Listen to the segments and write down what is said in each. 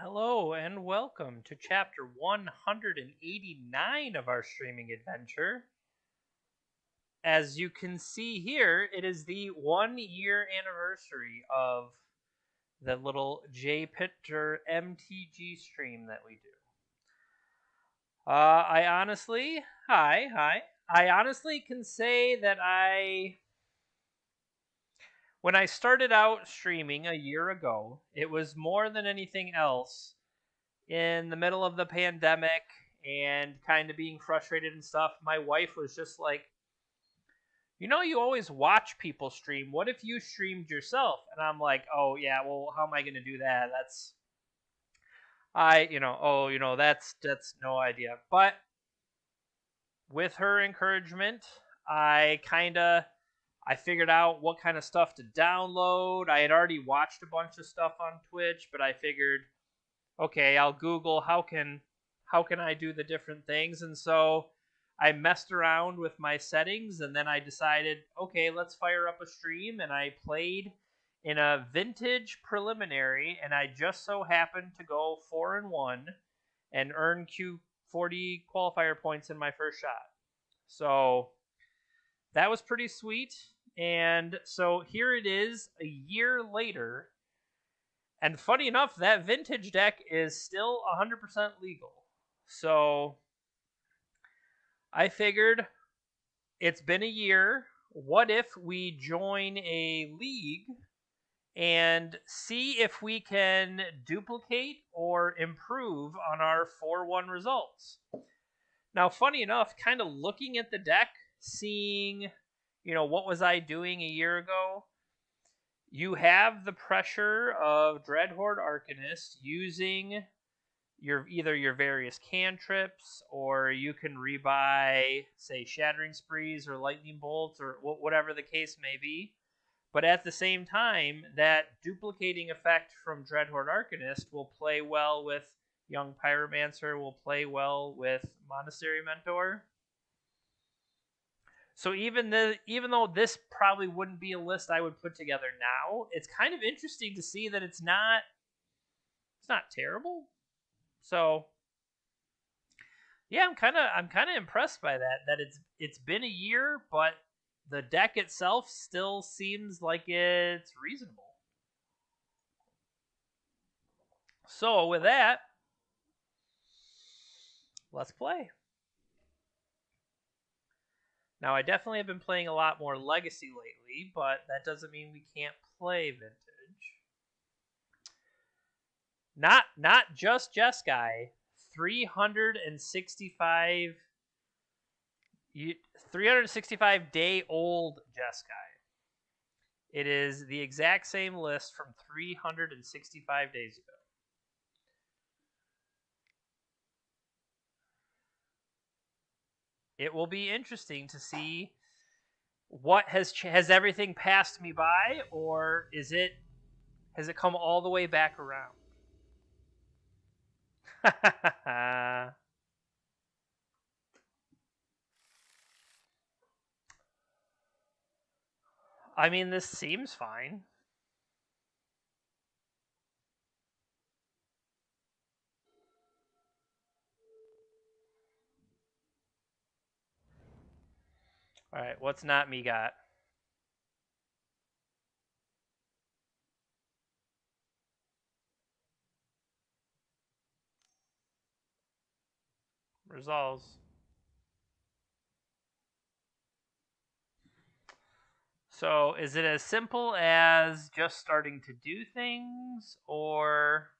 Hello and welcome to chapter 189 of our streaming adventure. As you can see here, it is the 1 year anniversary of the little J Picture MTG stream that we do. I honestly, hi. I honestly can say that when I started out streaming a year ago, it was more than anything else in the middle of the pandemic and kind of being frustrated and stuff. My wife was just like, you always watch people stream. What if you streamed yourself? And I'm like, oh yeah, well, how am I going to do that? That's no idea. But with her encouragement, I figured out what kind of stuff to download. I had already watched a bunch of stuff on Twitch, but I figured, okay, I'll Google how can I do the different things, and so I messed around with my settings, and then I decided, okay, let's fire up a stream, and I played in a vintage preliminary, and I just so happened to go 4-1 and earn Q40 qualifier points in my first shot. So that was pretty sweet. And so here it is a year later. And funny enough, that vintage deck is still 100% legal. So I figured it's been a year. What if we join a league and see if we can duplicate or improve on our 4-1 results? Now, funny enough, kind of looking at the deck, seeing, what was I doing a year ago? You have the pressure of Dreadhorde Arcanist using either your various cantrips, or you can rebuy, say, Shattering Sprees or Lightning Bolts, or whatever the case may be. But at the same time, that duplicating effect from Dreadhorde Arcanist will play well with Young Pyromancer, will play well with Monastery Mentor. So even though this probably wouldn't be a list I would put together now, it's kind of interesting to see that it's not terrible. So yeah, I'm kind of impressed by that it's been a year, but the deck itself still seems like it's reasonable. So with that, let's play. Now, I definitely have been playing a lot more Legacy lately, but that doesn't mean we can't play Vintage. Not just Jeskai. 365 day old Jeskai. It is the exact same list from 365 days ago. It will be interesting to see what has everything passed me by, or has it come all the way back around? I mean, this seems fine. All right, what's not me got? Resolves. So, is it as simple as just starting to do things, or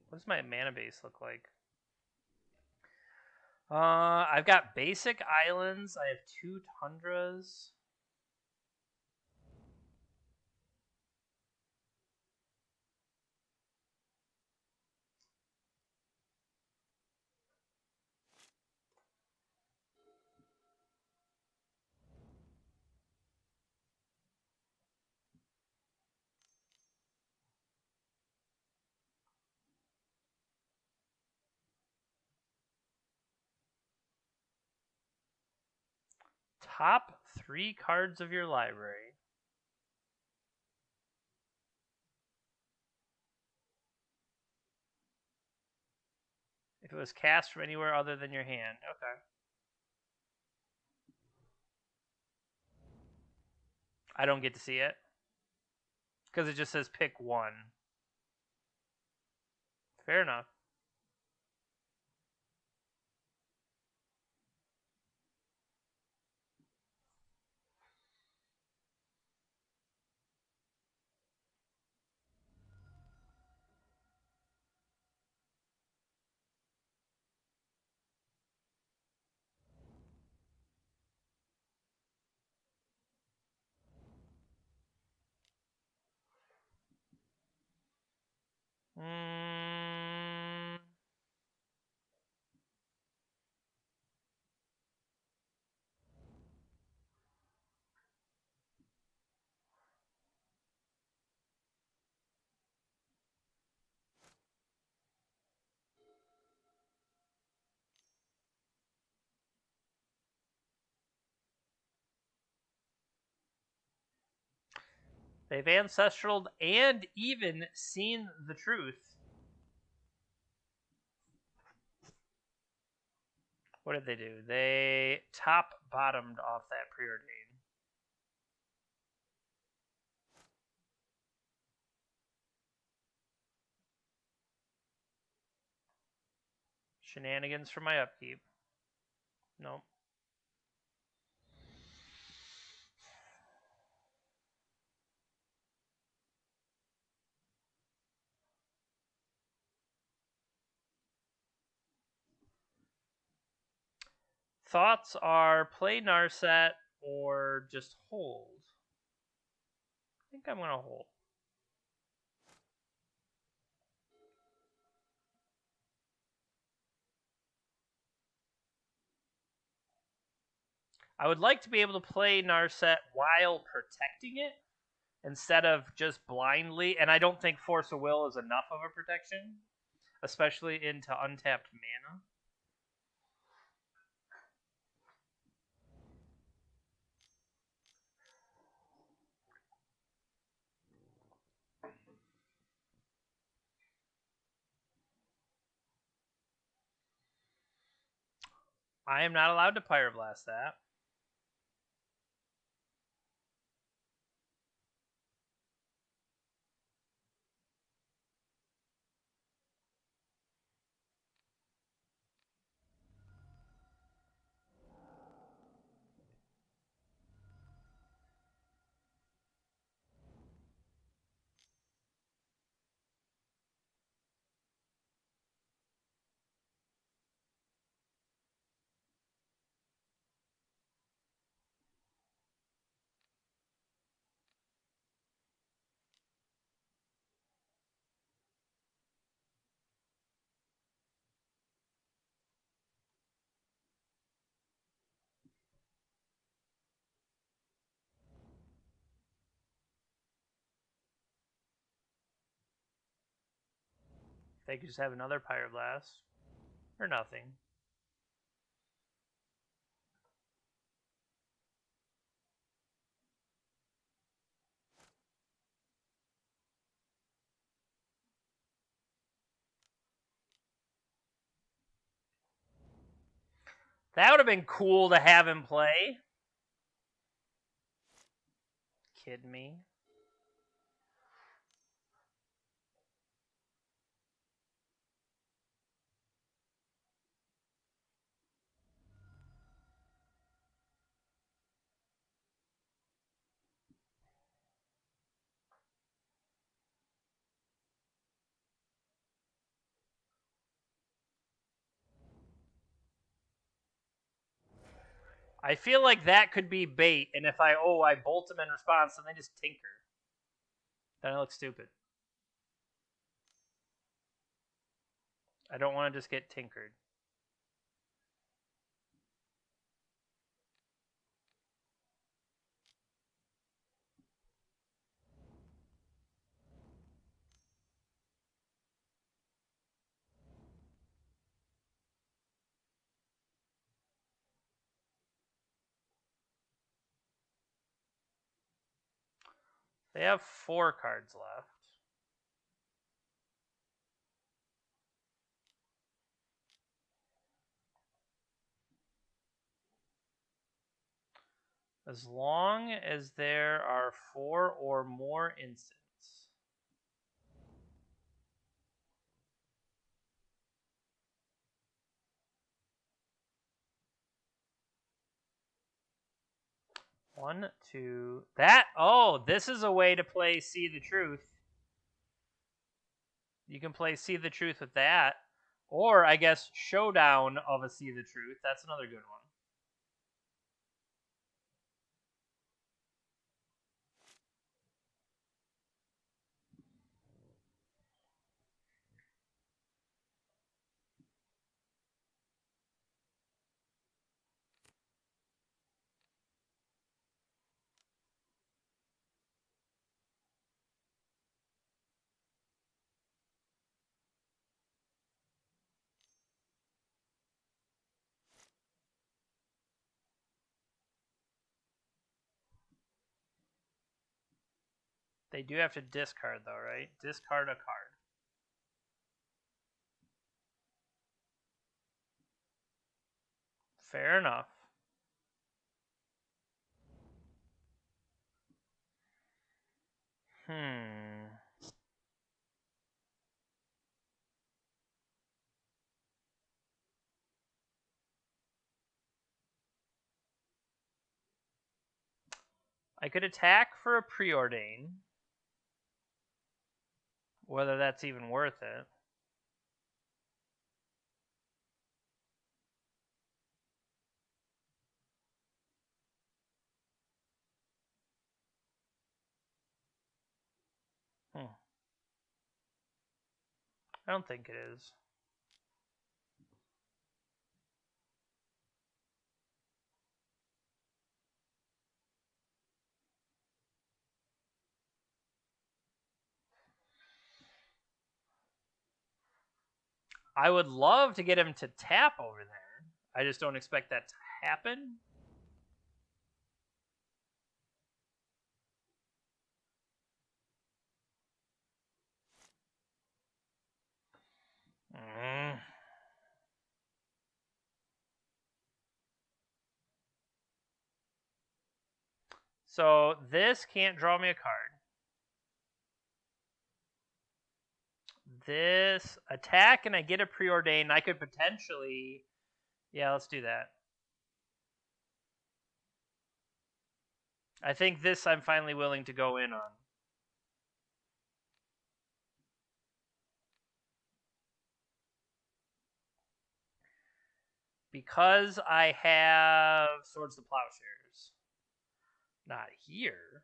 what does my mana base look like? I've got basic islands. I have 2 tundras. Top 3 cards of your library. If it was cast from anywhere other than your hand. Okay. I don't get to see it. Because it just says pick one. Fair enough. They've ancestral and even seen the truth. What did they do? They top-bottomed off that preordain. Shenanigans for my upkeep. Nope. Thoughts are play Narset or just hold. I think I'm going to hold. I would like to be able to play Narset while protecting it instead of just blindly. And I don't think Force of Will is enough of a protection, especially into untapped mana. I am not allowed to Pyroblast that. They could just have another Pyroblast. Or nothing. That would have been cool to have him play. Kid me. I feel like that could be bait, and if I bolt him in response, then they just tinker. Then I look stupid. I don't want to just get tinkered. They have 4 cards left. As long as there are 4 or more instants. One, two. This is a way to play See the Truth. You can play See the Truth with that. Or, I guess, Showdown of a See the Truth. That's another good one. They do have to discard, though, right? Discard a card. Fair enough. I could attack for a preordain. Whether that's even worth it. I don't think it is. I would love to get him to tap over there. I just don't expect that to happen. So this can't draw me a card. This attack and I get a preordain. I could potentially... Yeah, let's do that. I think this I'm finally willing to go in on. Because I have Swords to Plowshares. Not here.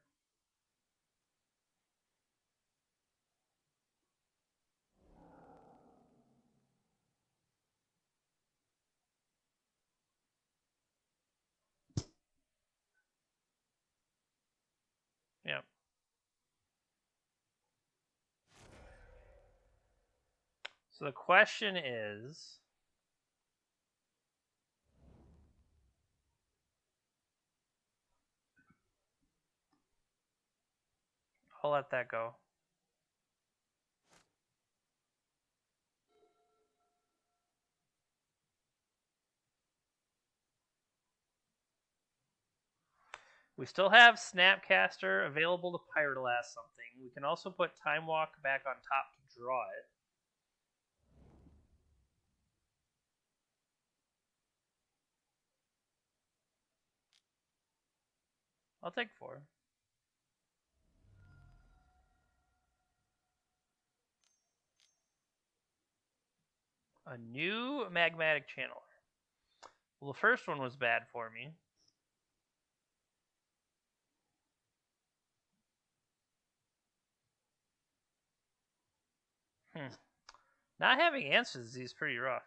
Yep. So the question is... I'll let that go. We still have Snapcaster available to Pyroblast something. We can also put Time Walk back on top to draw it. I'll take 4. A new Magmatic Channeler. Well, the first one was bad for me. Not having answers is pretty rough.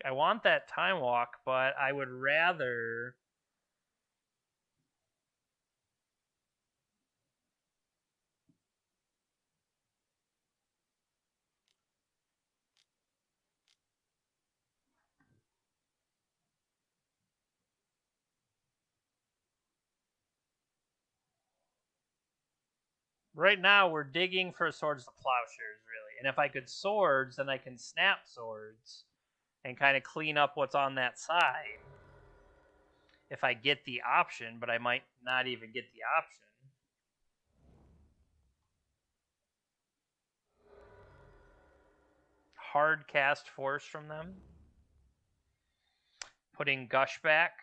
I want that Time Walk, but I would rather... Right now, we're digging for swords to plowshares, really. And if I could swords, then I can snap swords and kind of clean up what's on that side. If I get the option, but I might not even get the option. Hard cast force from them. Putting Gush back.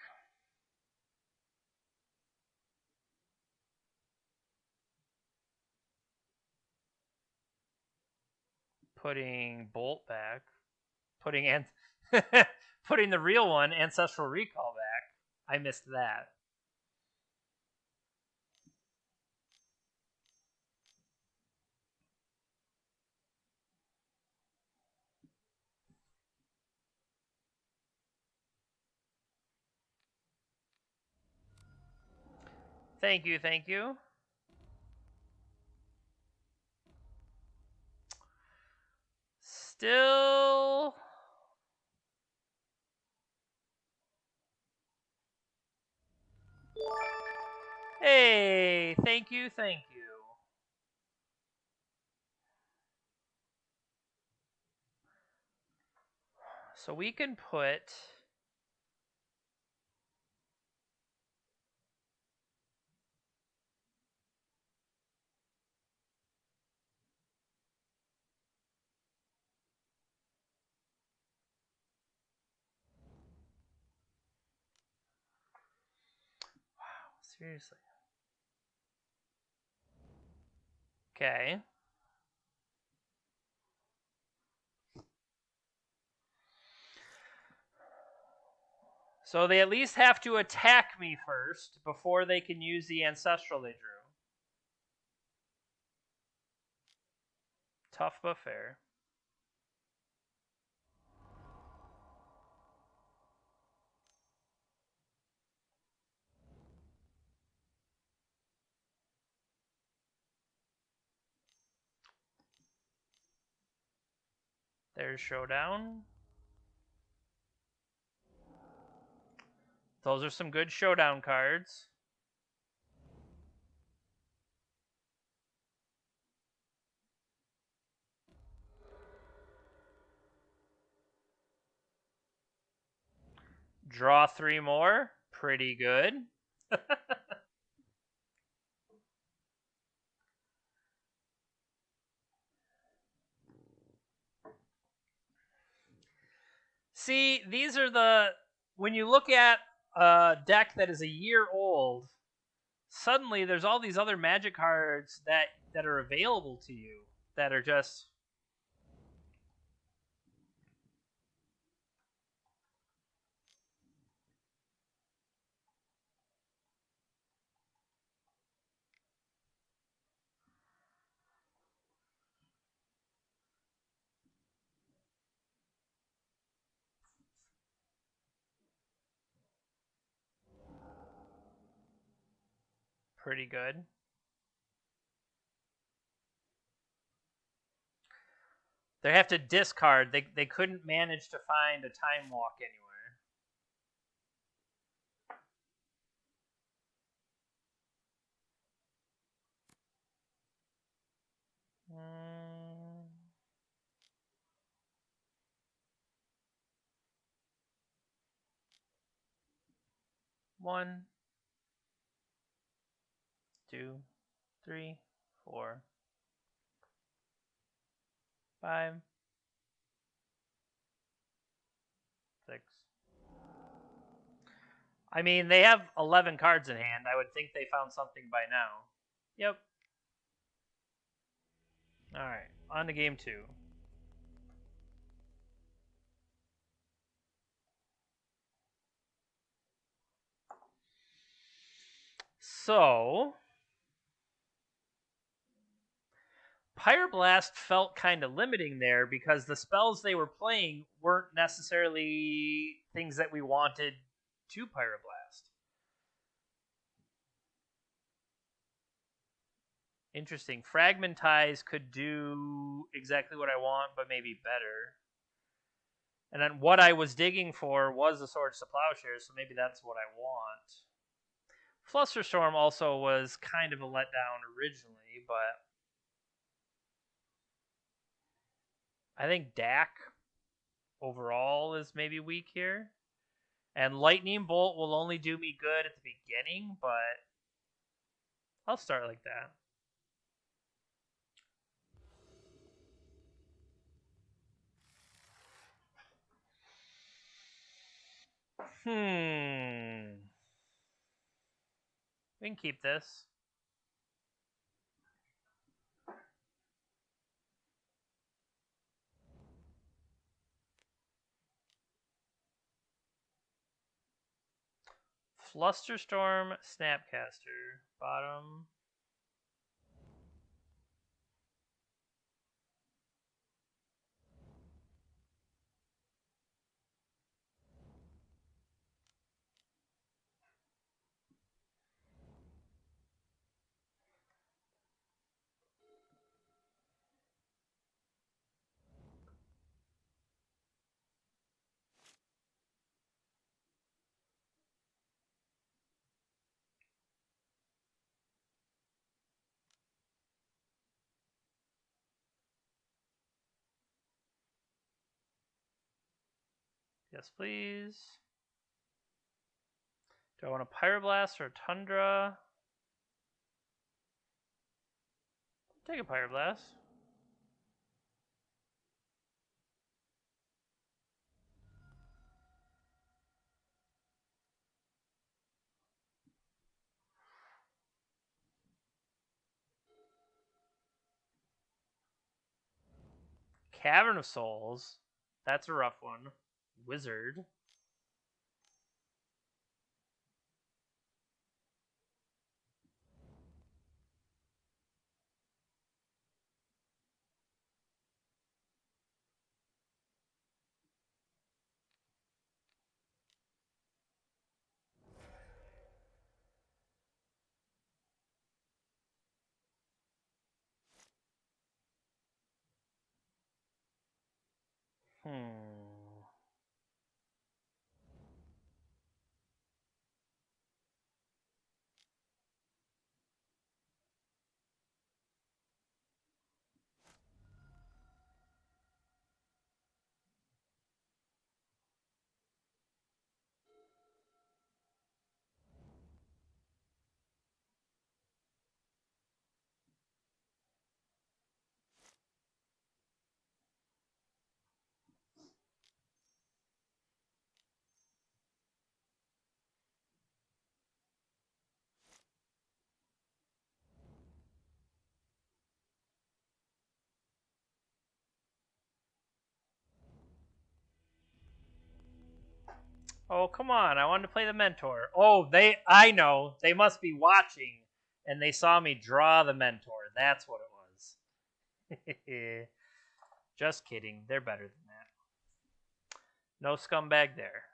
Putting Bolt back. Putting putting the real one, Ancestral Recall, back. I missed that. Thank you, thank you. Still... Hey, thank you, thank you. So we can put... Wow, seriously. Okay. So they at least have to attack me first before they can use the Ancestral they drew. Tough but fair. There's Showdown. Those are some good Showdown cards. Draw 3 more. Pretty good. See, these are the... When you look at a deck that is a year old, suddenly there's all these other Magic cards that are available to you that are just... pretty good. They have to discard. They couldn't manage to find a Time Walk anywhere. One, 2, 3, 4, 5, 6. I mean, they have 11 cards in hand. I would think they found something by now. Yep. Alright, on to game 2. So, Pyroblast felt kind of limiting there because the spells they were playing weren't necessarily things that we wanted to Pyroblast. Interesting. Fragmentize could do exactly what I want, but maybe better. And then what I was digging for was the Swords to Plowshares, so maybe that's what I want. Flusterstorm also was kind of a letdown originally, but I think Dak overall is maybe weak here. And Lightning Bolt will only do me good at the beginning, but I'll start like that. We can keep this. Flusterstorm Snapcaster. Bottom. Yes, please. Do I want a Pyroblast or a Tundra? Take a Pyroblast. Cavern of Souls. That's a rough one. Wizard. Oh, come on. I wanted to play the Mentor. Oh, I know. They must be watching, and they saw me draw the Mentor. That's what it was. Just kidding. They're better than that. No scumbag there.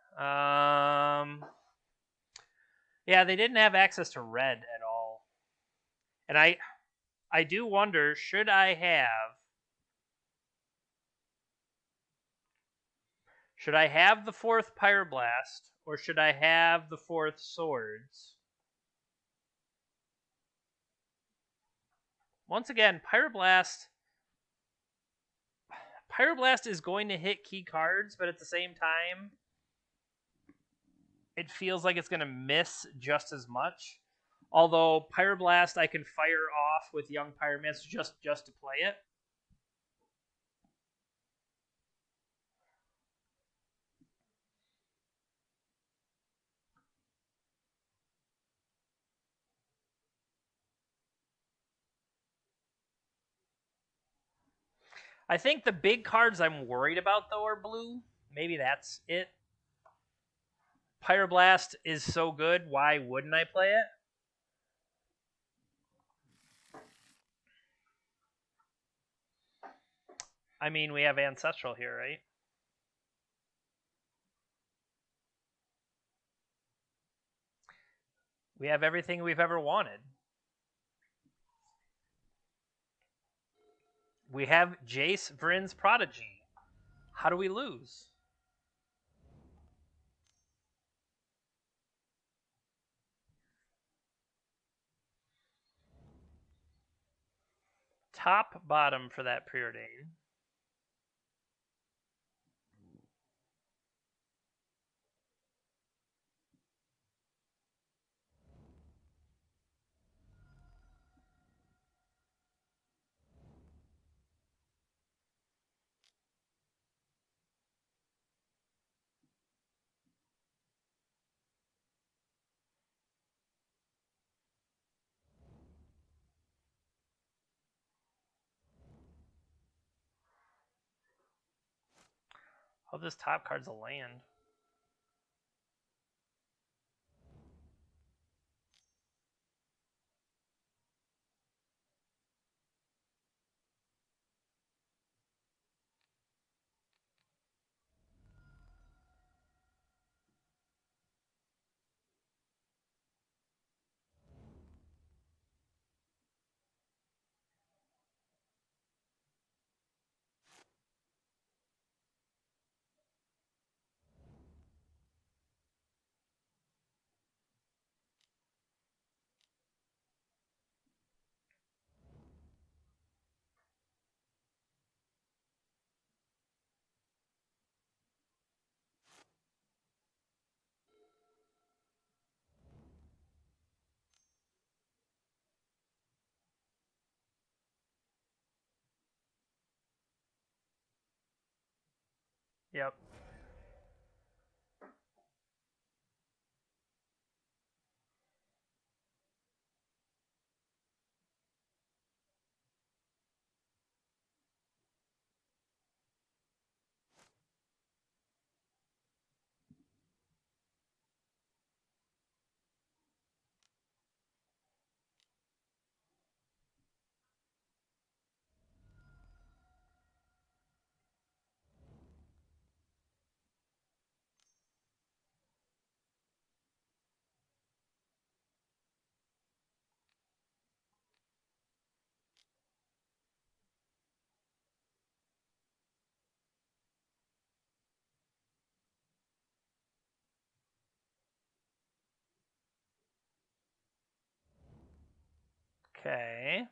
Yeah, they didn't have access to red at all. And I do wonder, should I have the fourth Pyroblast, or should I have the fourth Swords? Once again, Pyroblast is going to hit key cards, but at the same time, it feels like it's going to miss just as much. Although Pyroblast I can fire off with Young Pyromancer just to play it. I think the big cards I'm worried about, though, are blue. Maybe that's it. Pyroblast is so good, why wouldn't I play it? I mean, we have Ancestral here, right? We have everything we've ever wanted. We have Jace Vryn's Prodigy. How do we lose? Top bottom for that preordain. Oh, this top card's a land. Yep. Okay.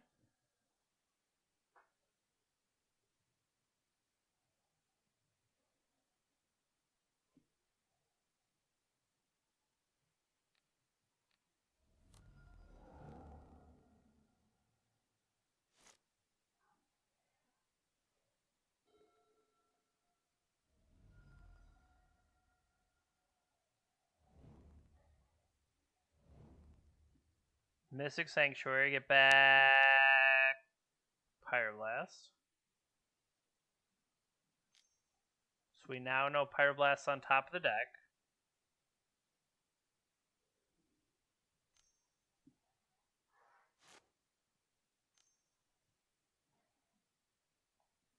Mystic Sanctuary, get back Pyroblast. So we now know Pyroblast's on top of the deck.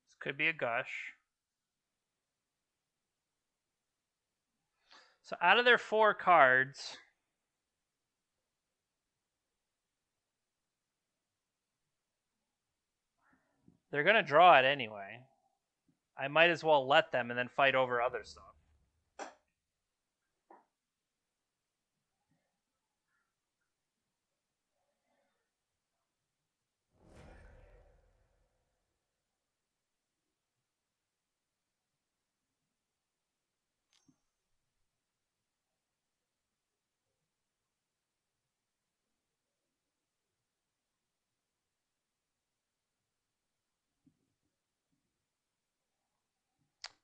This could be a Gush. So out of their 4 cards, they're going to draw it anyway. I might as well let them and then fight over other stuff.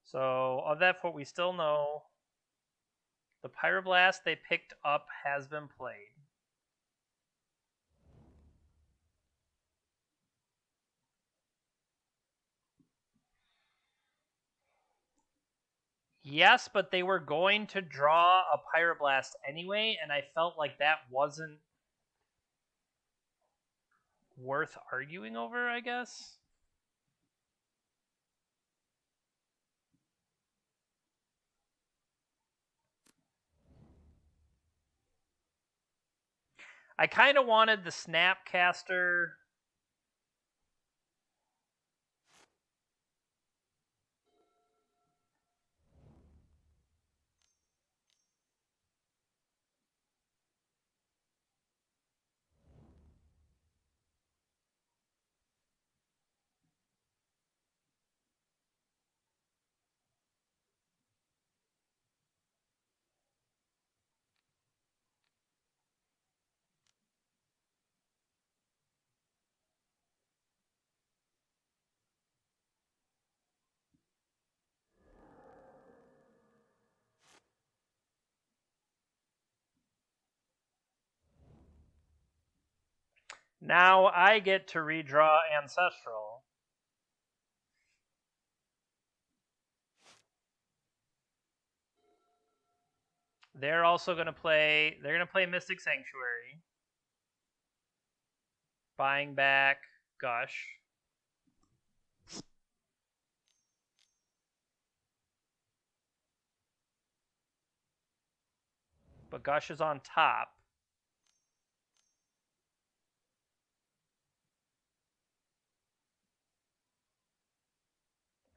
So of that 4, we still know the Pyroblast they picked up has been played. Yes, but they were going to draw a Pyroblast anyway, and I felt like that wasn't worth arguing over, I guess. I kind of wanted the Snapcaster. Now I get to redraw Ancestral. They're also going to play. They're going to play Mystic Sanctuary, buying back Gush. But Gush is on top.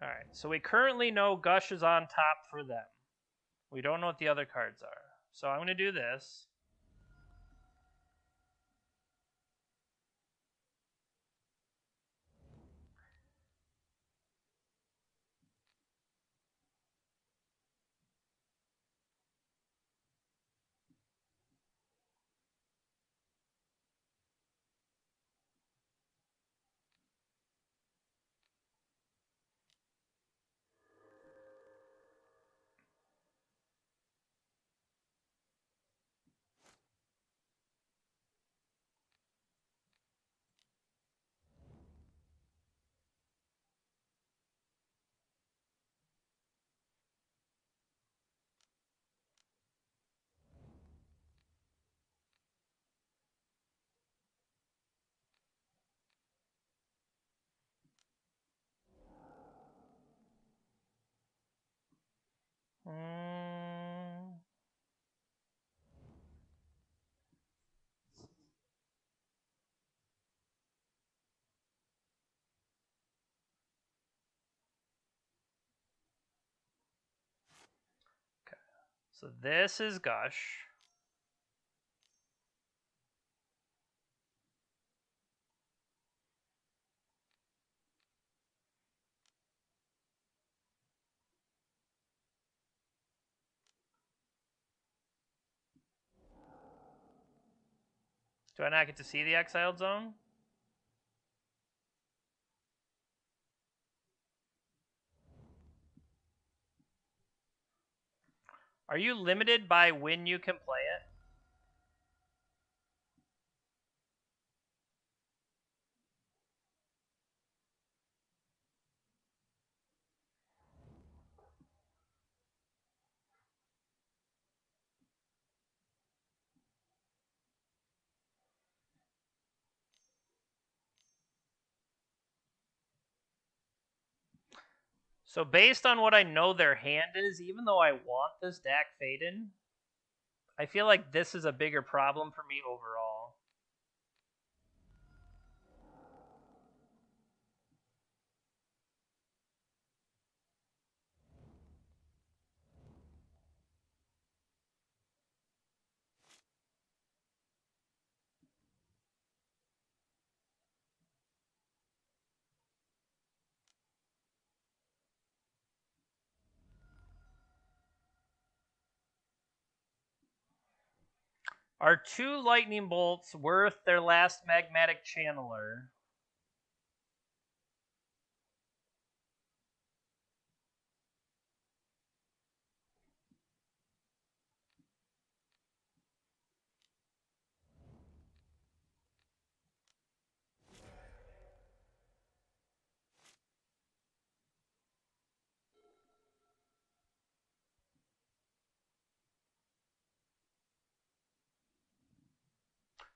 All right, so we currently know Gush is on top for them. We don't know what the other cards are. So I'm going to do this. Okay. So this is Gush. Do I not get to see the exiled zone? Are you limited by when you can play it? So based on what I know their hand is, even though I want this Dak Faden, I feel like this is a bigger problem for me overall. Are 2 lightning bolts worth their last magmatic channeler?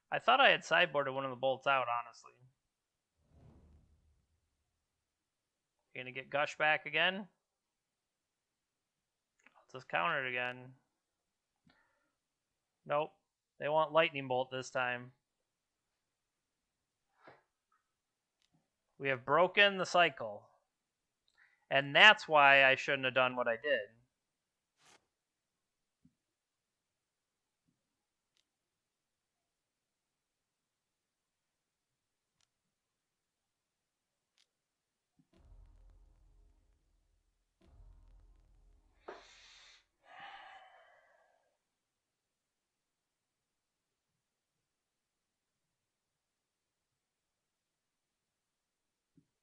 I thought I had sideboarded one of the bolts out, honestly. You gonna get Gush back again? I'll just counter it again. Nope. They want lightning bolt this time. We have broken the cycle. And that's why I shouldn't have done what I did.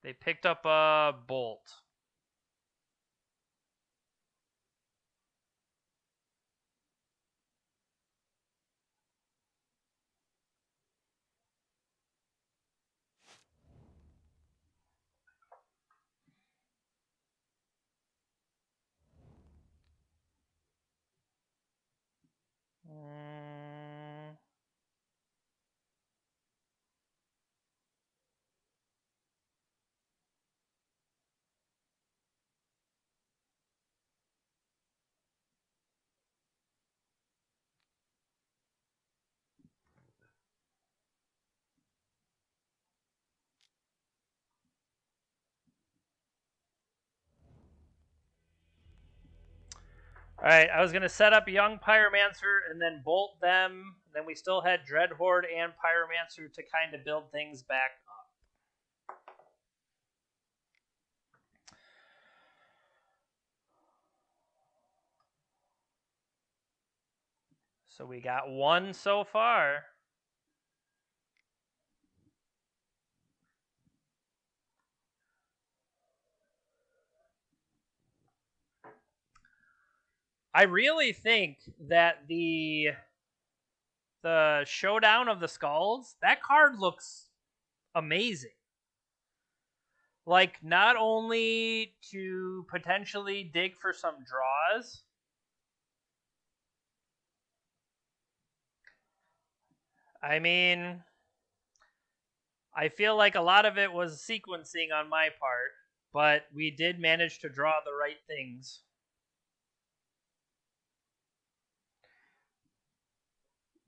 They picked up a bolt. Alright, I was going to set up Young Pyromancer and then bolt them. Then we still had Dreadhorde and Pyromancer to kind of build things back up. So we got one so far. I really think that the Showdown of the Skulls, that card looks amazing. Like, not only to potentially dig for some draws, I mean, I feel like a lot of it was sequencing on my part, but we did manage to draw the right things.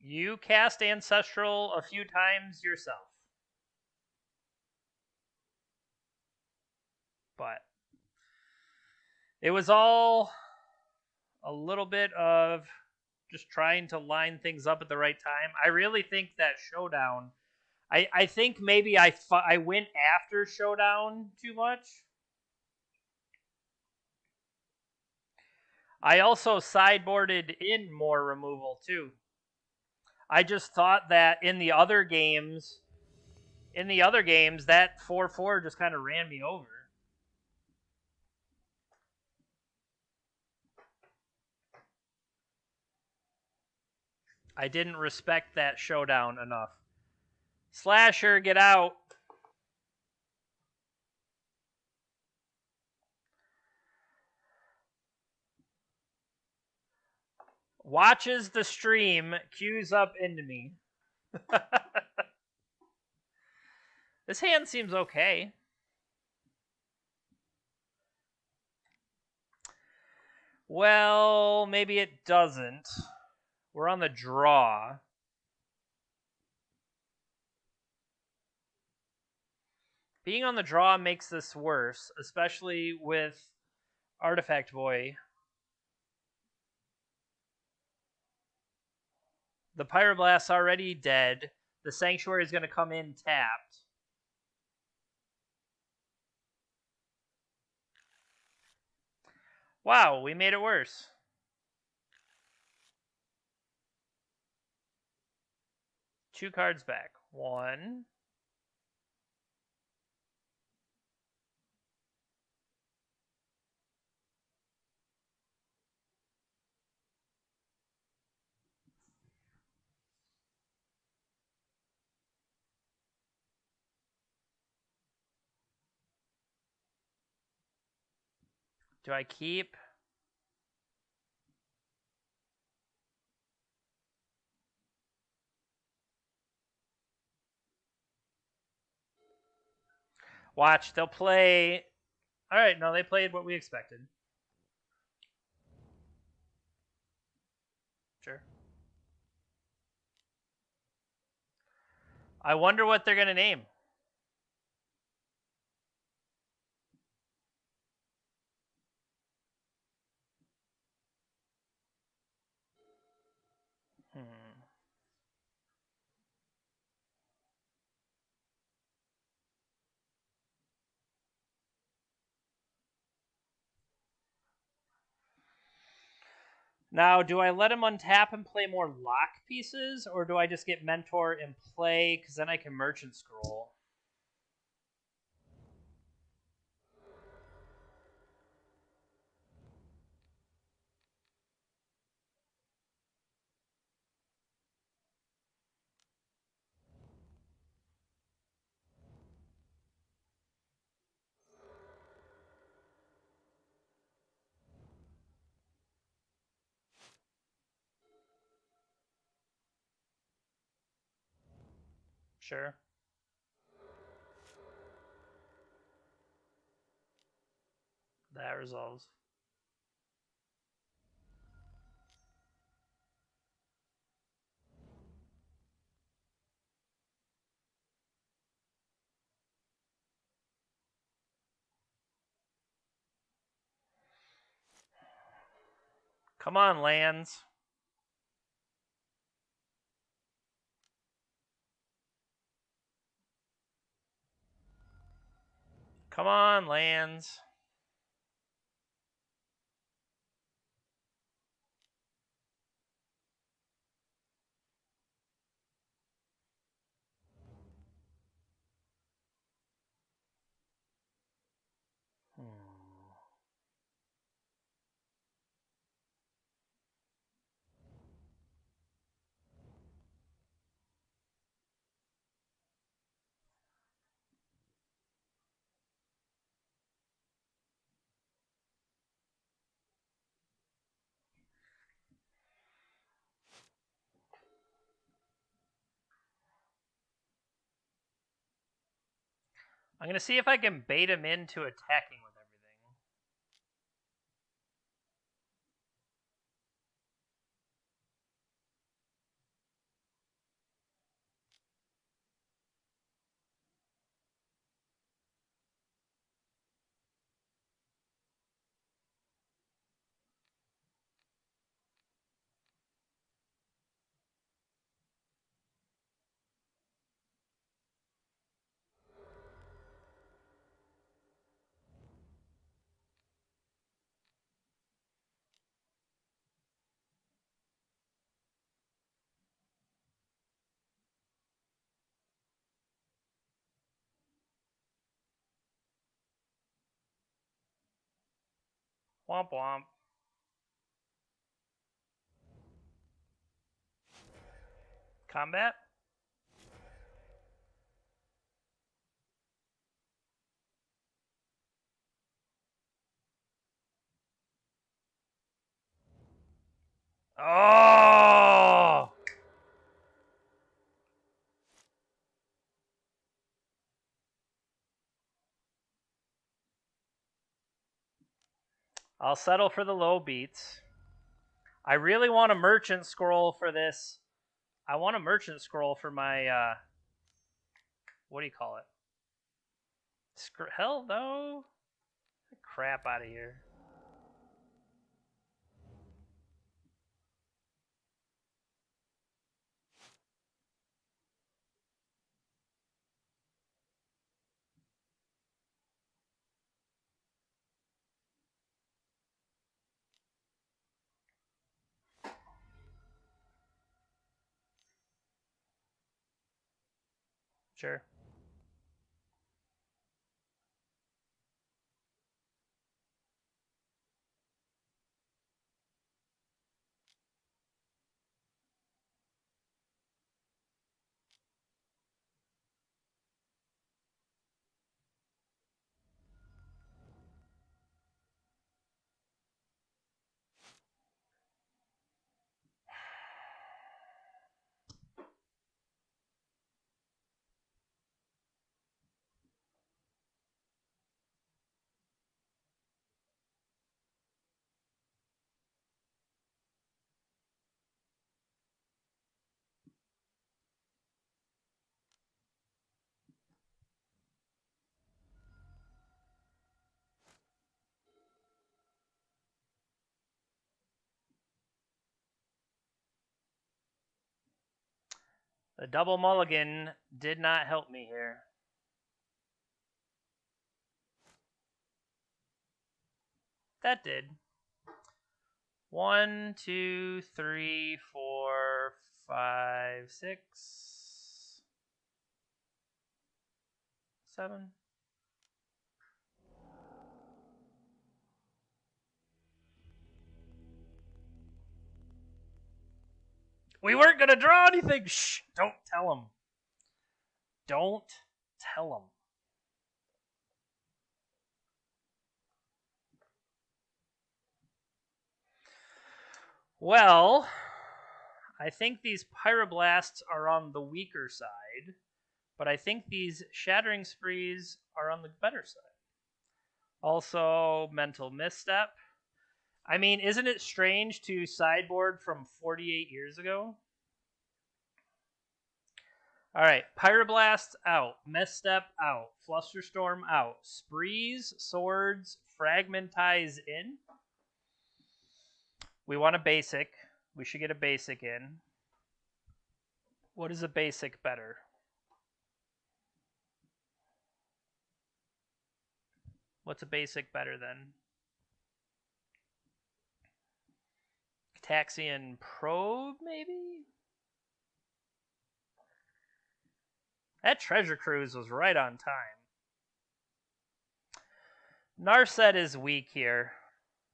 You cast Ancestral a few times yourself. But it was all a little bit of just trying to line things up at the right time. I really think that Showdown, I think maybe I went after Showdown too much. I also sideboarded in more removal too. I just thought that in the other games, that 4/4 just kind of ran me over. I didn't respect that Showdown enough. Slasher, get out. Watches the stream, queues up into me. This hand seems okay. Well, maybe it doesn't. We're on the draw. Being on the draw makes this worse, especially with Artifact Boy. The Pyroblast's already dead. The Sanctuary is going to come in tapped. Wow, we made it worse. Two cards back. One. Do I keep? Watch, they'll play. All right, no, they played what we expected. Sure. I wonder what they're going to name. Now, do I let him untap and play more lock pieces, or do I just get Mentor and play, because then I can Merchant Scroll? Sure. That resolves. Come on, lands. Come on, lands. I'm going to see if I can bait him into attacking with everything. Womp womp. Combat? Oh! I'll settle for the low beats. I really want a merchant scroll for this. I want a merchant scroll for my, what do you call it? Hell no. Crap out of here. Sure. The double mulligan did not help me here. That did. 1, 2, 3, 4, 5, 6, 7. We weren't going to draw anything. Shh. Don't tell him. Don't tell him. Well, I think these Pyroblasts are on the weaker side, but I think these Shattering Sprees are on the better side. Also, Mental Misstep. I mean, isn't it strange to sideboard from 48 years ago? All right, Pyroblast out, Misstep out, Flusterstorm out, Sprees, Swords, Fragmentize in. We want a basic. We should get a basic in. What is a basic better? What's a basic better than? Taxian Probe, maybe? That Treasure Cruise was right on time. Narset is weak here.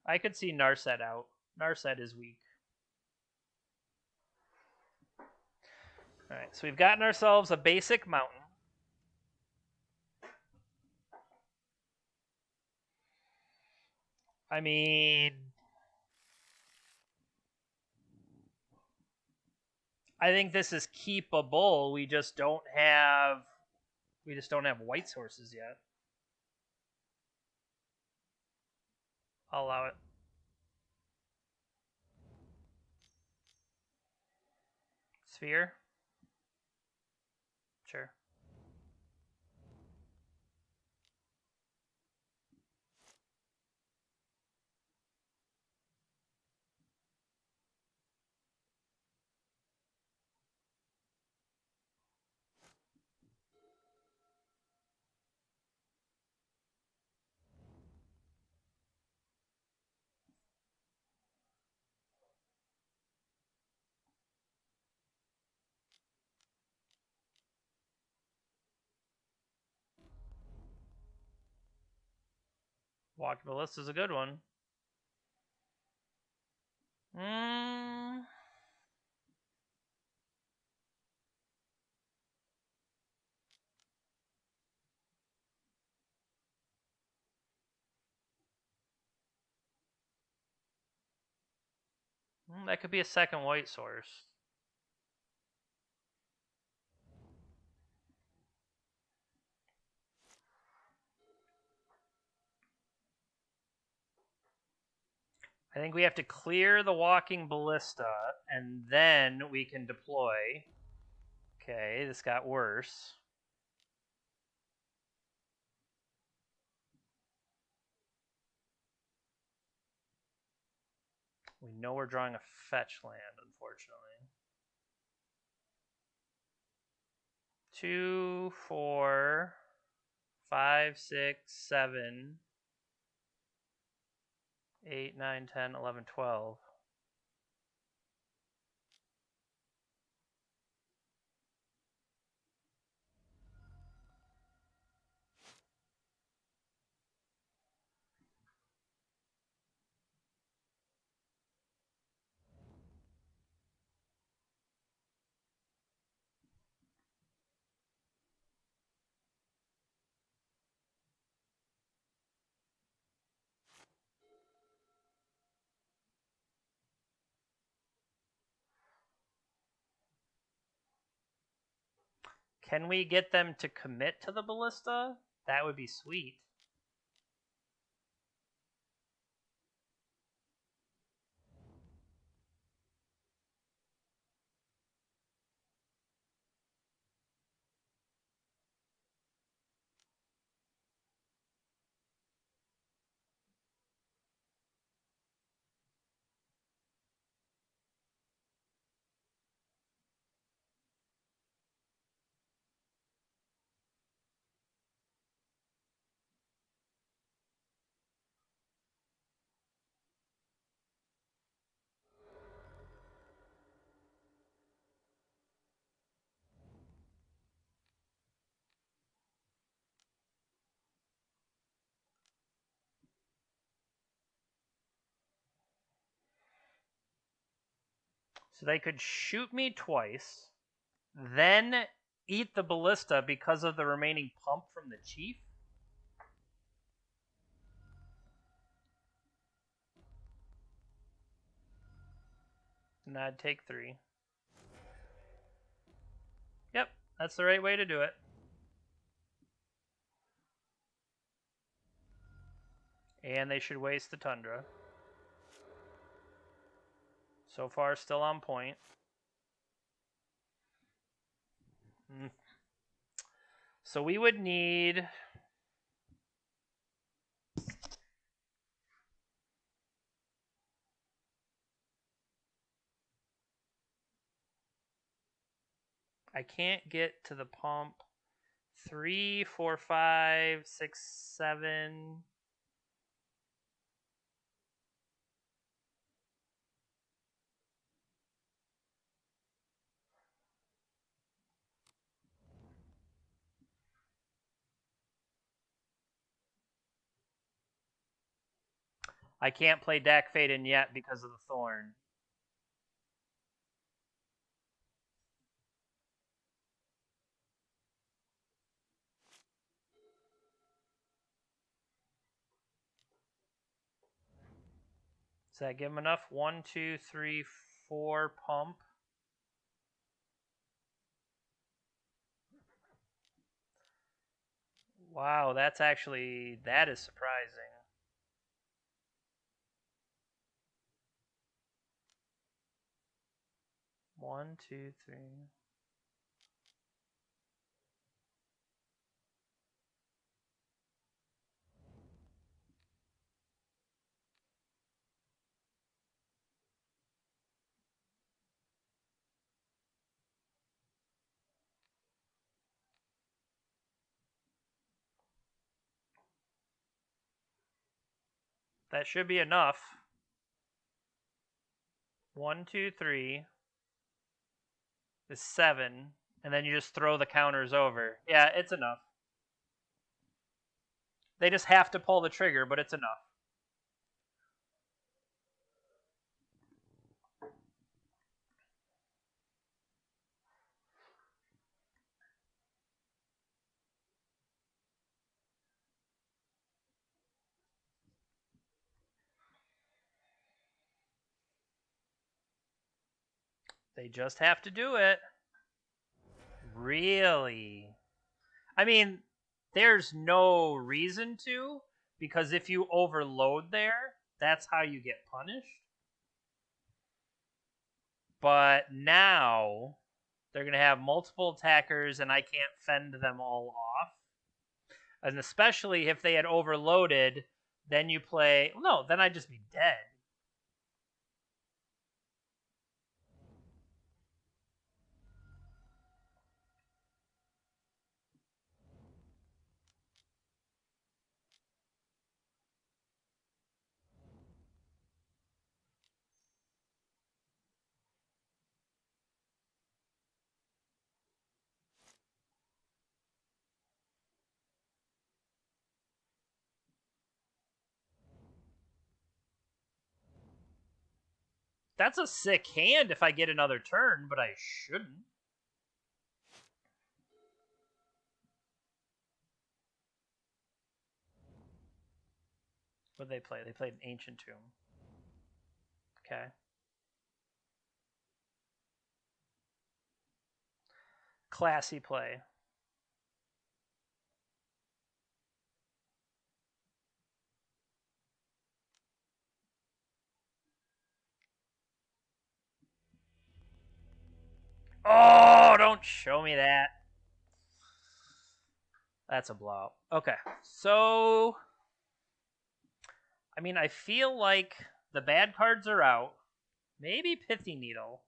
I could see Narset out. Narset is weak. Alright, so we've gotten ourselves a basic mountain. I mean, I think this is keepable. We just don't have white sources yet. I'll allow it. Sphere? Sure. Walking Ballista is a good one. That could be a second white source. I think we have to clear the Walking Ballista, and then we can deploy. Okay, this got worse. We know we're drawing a fetch land, unfortunately. 2, 4, 5, 6, 7, 8, 9, 10, 11, 12. Can we get them to commit to the ballista? That would be sweet. So they could shoot me twice, then eat the ballista because of the remaining pump from the chief. And I'd take 3. Yep, that's the right way to do it. And they should waste the Tundra. So far, still on point. So we would need... I can't get to the pump. 3, 4, 5, 6, 7. I can't play Dak Faden yet because of the thorn. Does that give him enough? 1, 2, 3, 4 pump. Wow, that is surprising. One, two, three. That should be enough. 1, 2, 3 is 7, and then you just throw the counters over. Yeah, it's enough. They just have to pull the trigger, but it's enough. They just have to do it. Really? I mean, there's no reason to, because if you overload there, that's how you get punished. But now they're going to have multiple attackers, and I can't fend them all off. And especially if they had overloaded, then you play. No, then I'd just be dead. That's a sick hand if I get another turn, but I shouldn't. What did they play? They played an Ancient Tomb. Okay. Classy play. Oh, don't show me that. That's a blowout. Okay. So, I mean, I feel like the bad cards are out. Maybe Pithy Needle.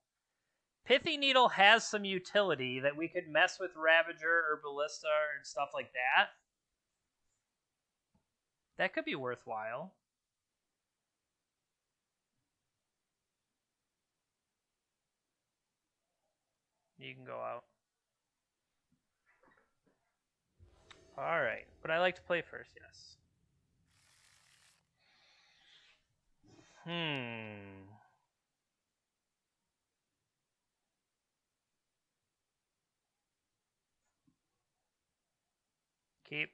Pithy Needle has some utility that we could mess with Ravager or Ballista and stuff like that. That could be worthwhile. You can go out. Alright. But I like to play first, yes. Keep.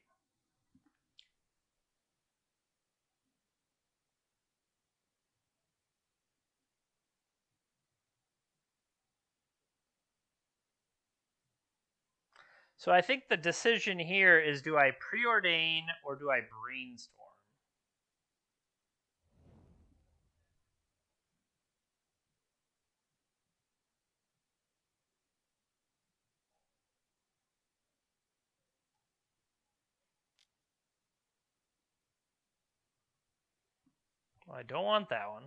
So I think the decision here is, do I preordain or do I brainstorm? Well, I don't want that one.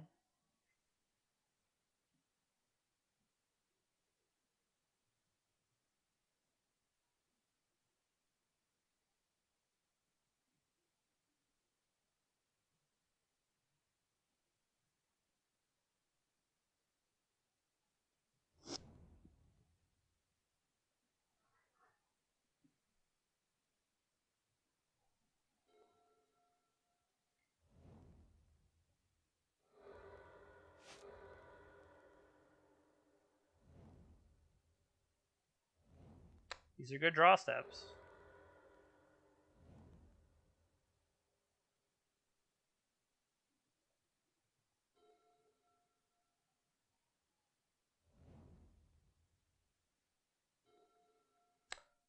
These are good draw steps.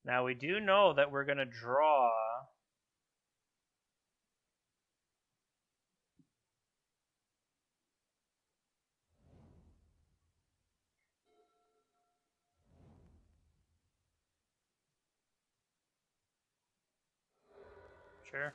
Now we do know that we're going to draw sure.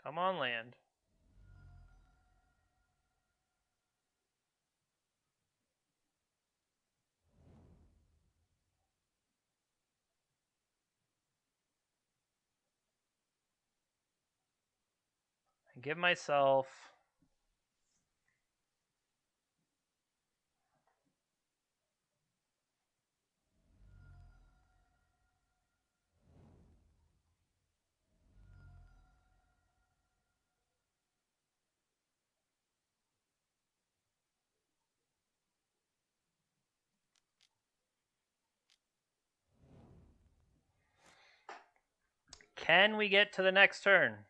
Come on, land. And give myself Can we get to the next turn?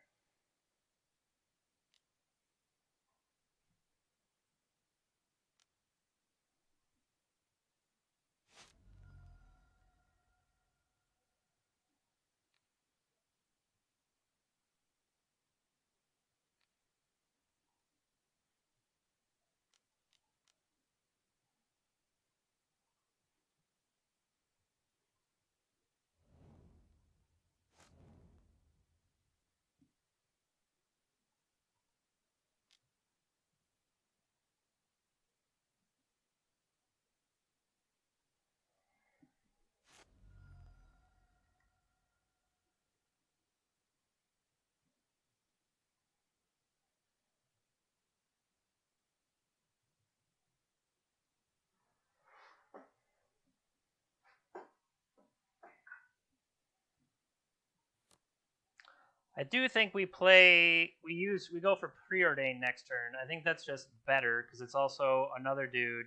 I do think we go for preordain next turn. I think that's just better because it's also another dude.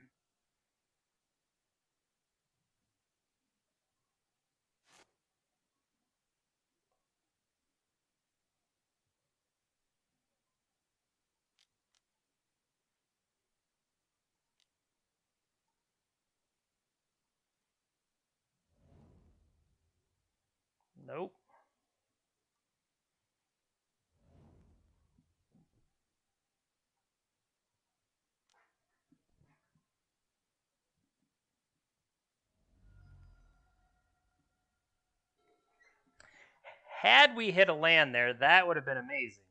Nope. Had we hit a land there, that would have been amazing.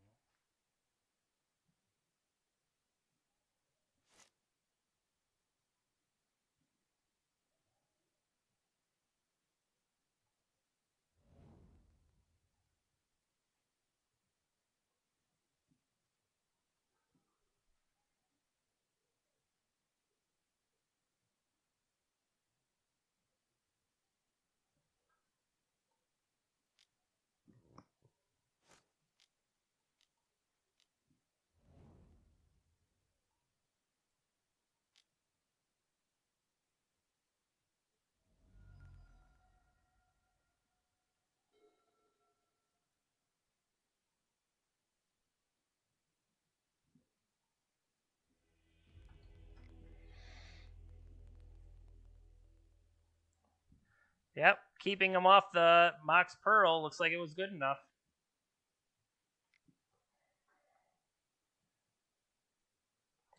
Yep, keeping him off the Mox Pearl looks like it was good enough.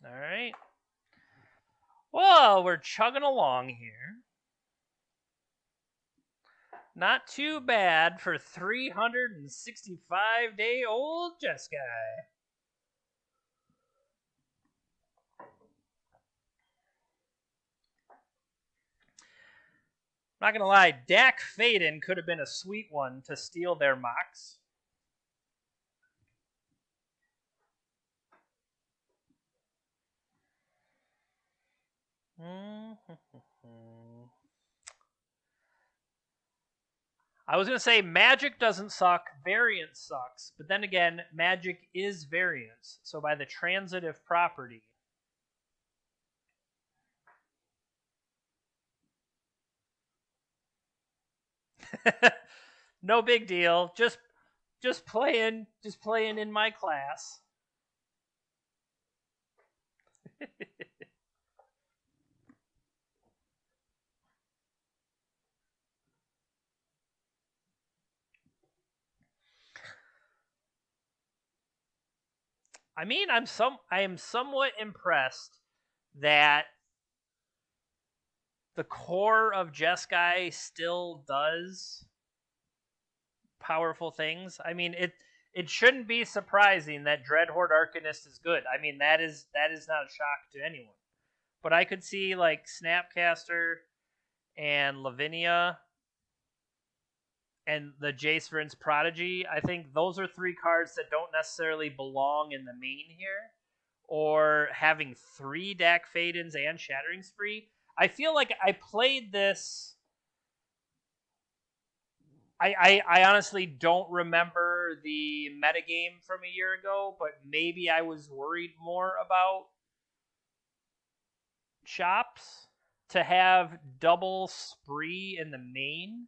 All right. Well, we're chugging along here. Not too bad for 365-day-old Jeskai. Not gonna lie, Dak Faden could have been a sweet one to steal their Mox. I was going to say Magic doesn't suck, variance sucks. But then again, Magic is variance. So by the transitive property. No big deal. Just playing in my class. I mean, I am somewhat impressed that the core of Jeskai still does powerful things. I mean, it shouldn't be surprising that Dreadhorde Arcanist is good. I mean, that is not a shock to anyone. But I could see like Snapcaster and Lavinia and the Jace Prodigy. I think those are three cards that don't necessarily belong in the main here. Or having 3 Dak Fadens and Shattering Spree. I feel like I played this. I honestly don't remember the metagame from a year ago, but maybe I was worried more about chops to have double spree in the main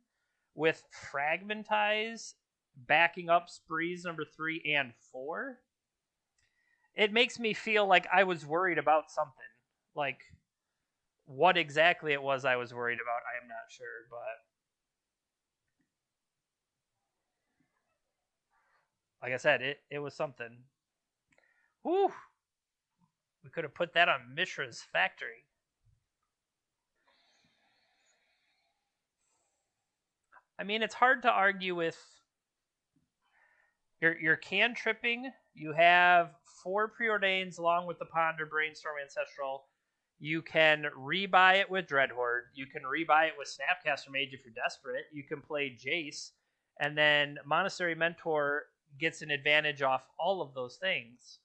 with Fragmentize backing up sprees number 3 and 4. It makes me feel like I was worried about something. Like, what exactly it was I was worried about, I am not sure, but like I said, it was something. Whew! We could have put that on Mishra's factory. I mean, it's hard to argue with your cantripping. You have 4 Preordains along with the Ponder, Brainstorm, Ancestral. You can rebuy it with Dreadhorde. You can rebuy it with Snapcaster Mage if you're desperate. You can play Jace. And then Monastery Mentor gets an advantage off all of those things.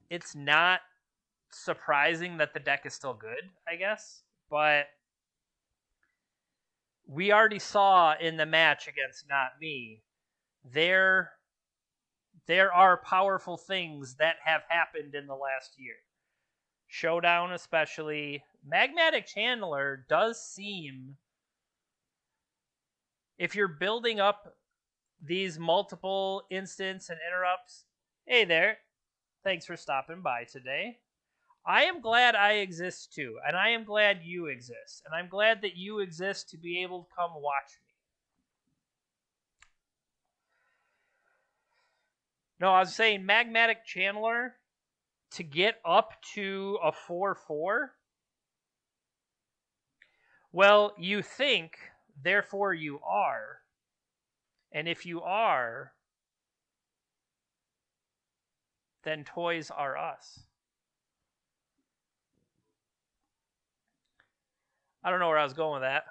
It's not surprising that the deck is still good, I guess. But we already saw in the match against Not Me, there are powerful things that have happened in the last year. Showdown especially. Magmatic Channeler does seem, if you're building up these multiple instants and interrupts, hey there, thanks for stopping by today. I am glad I exist too, and I am glad you exist, and I'm glad that you exist to be able to come watch me. No, I was saying Magmatic Channeler, to get up to a 4/4, well, you think, therefore you are. And if you are, then Toys R Us. I don't know where I was going with that.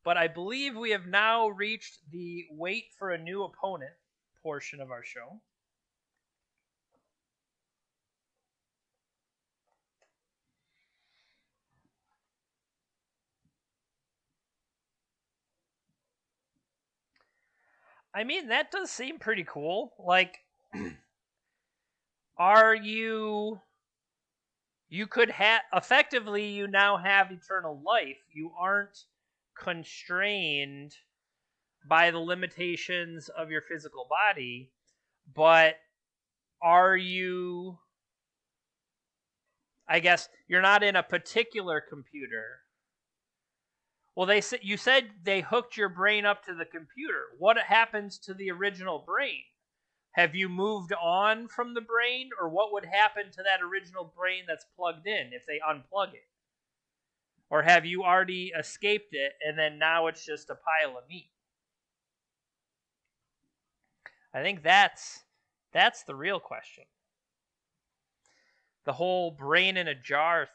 But I believe we have now reached the wait for a new opponent portion of our show. I mean, that does seem pretty cool. Like, you could have, effectively, you now have eternal life. You aren't constrained by the limitations of your physical body, but are you, I guess, you're not in a particular computer. Well, you said they hooked your brain up to the computer. What happens to the original brain? Have you moved on from the brain, or what would happen to that original brain that's plugged in if they unplug it? Or have you already escaped it, and then now it's just a pile of meat? I think that's the real question. The whole brain in a jar thing.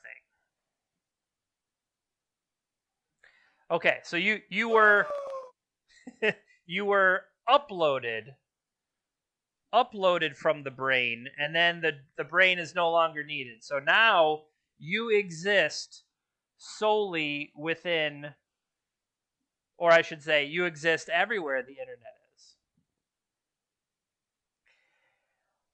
Okay, so you were you were uploaded uploaded from the brain, and then the brain is no longer needed. So now you exist solely within, or I should say, you exist everywhere the internet is.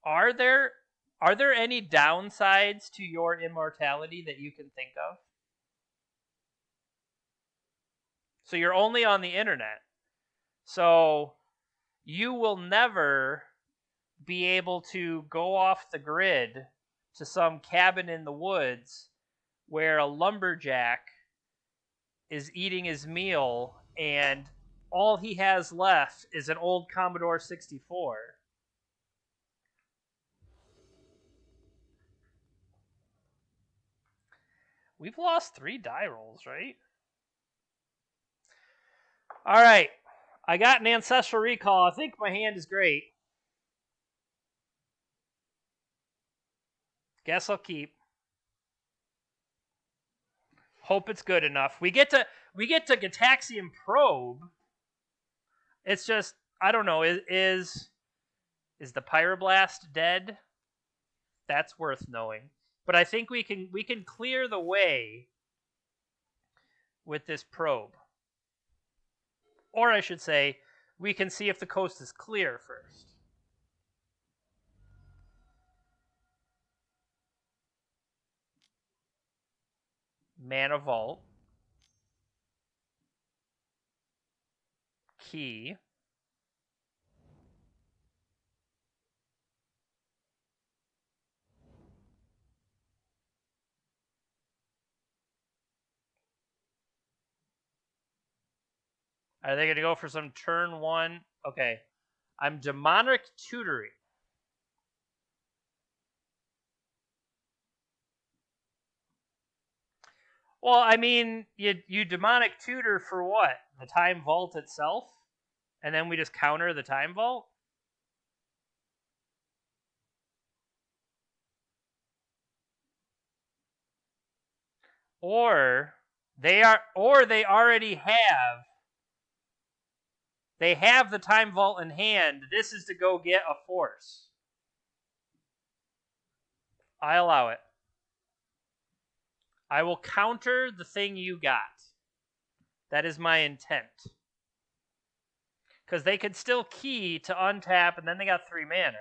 Are there any downsides to your immortality that you can think of? So you're only on the internet. So you will never be able to go off the grid to some cabin in the woods where a lumberjack is eating his meal and all he has left is an old Commodore 64. We've lost 3 die rolls, right? All right. I got an ancestral recall. I think my hand is great. Guess I'll keep. Hope it's good enough. We get to Gataxian Probe. It's just, I don't know, is the Pyroblast dead? That's worth knowing. But I think we can clear the way with this probe. Or I should say, we can see if the coast is clear first. Mana Vault. Key. Are they going to go for some turn 1? Okay. I'm Demonic Tutoring. Well, I mean, you Demonic Tutor for what? The Time Vault itself? And then we just counter the Time Vault? Or they already have the Time Vault in hand. This is to go get a force. I allow it. I will counter the thing you got. That is my intent. Because they could still key to untap, and then they got 3 mana.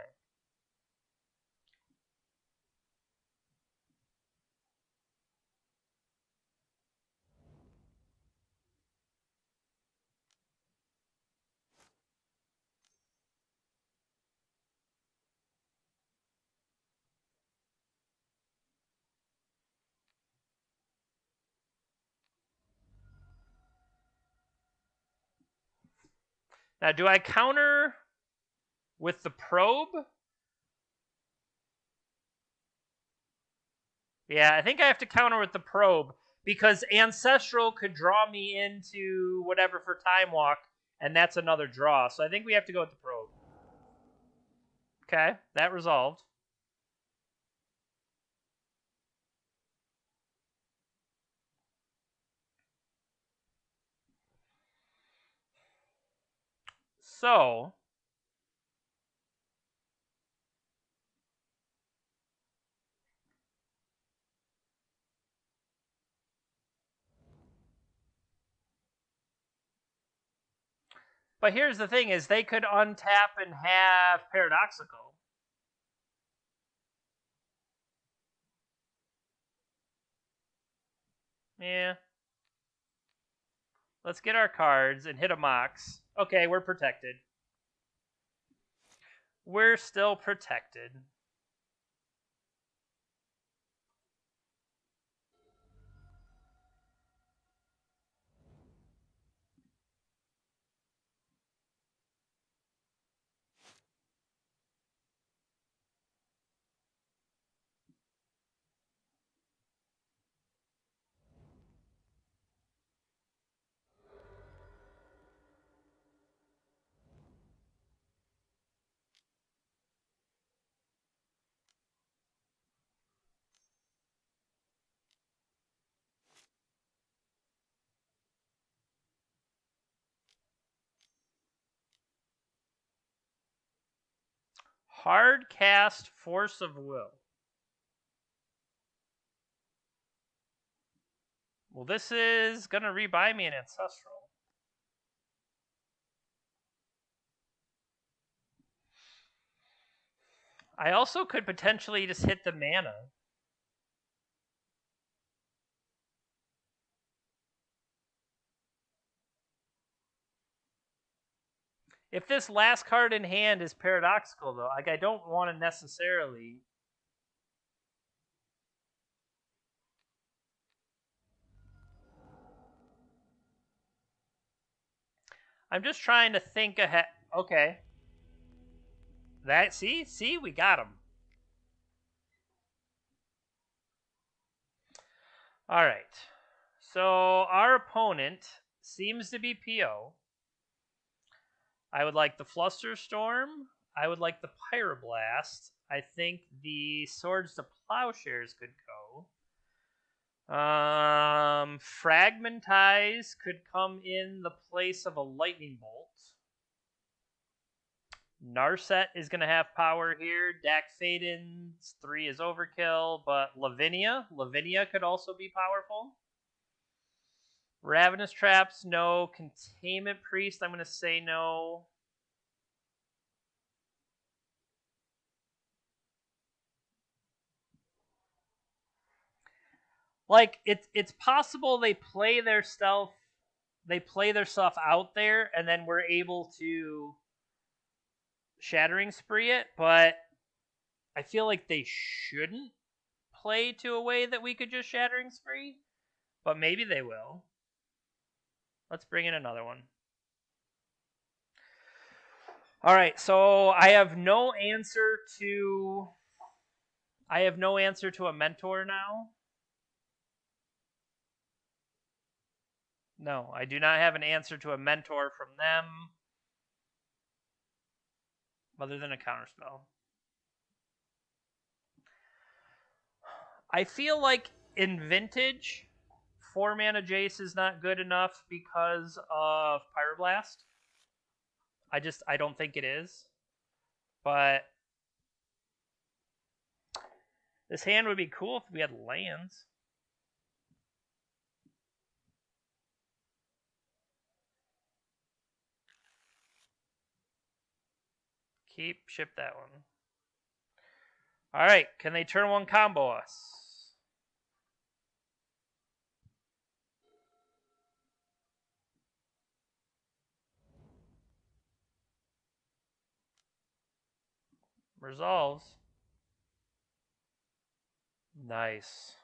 Now, do I counter with the probe? Yeah, I think I have to counter with the probe because Ancestral could draw me into whatever for Time Walk, and that's another draw. So I think we have to go with the probe. Okay, that resolved. So but here's the thing is they could untap and have Paradoxical. Yeah. Let's get our cards and hit a Mox. Okay, we're protected. We're still protected. Hard cast Force of Will. Well, this is going to rebuy me an Ancestral. I also could potentially just hit the mana. If this last card in hand is paradoxical, though, like I don't want to necessarily... I'm just trying to think ahead. Okay. See, we got him. All right. So our opponent seems to be PO. I would like the Flusterstorm. I would like the Pyroblast. I think the Swords to Plowshares could go. Fragmentize could come in the place of a Lightning Bolt. Narset is going to have power here. Dak Faden's 3 is overkill, but Lavinia could also be powerful. Ravenous Traps, no. Containment Priest, I'm going to say no. Like, it's possible they play their stuff out there, and then we're able to Shattering Spree it, but I feel like they shouldn't play to a way that we could just Shattering Spree, but maybe they will. Let's bring in another one. All right, so I have no answer to a Mentor now. No, I do not have an answer to a Mentor from them other than a counterspell. I feel like in Vintage, 4-mana Jace is not good enough because of Pyroblast. I don't think it is. But this hand would be cool if we had lands. Ship that one. Alright, can they turn 1 combo us? Resolves. Nice.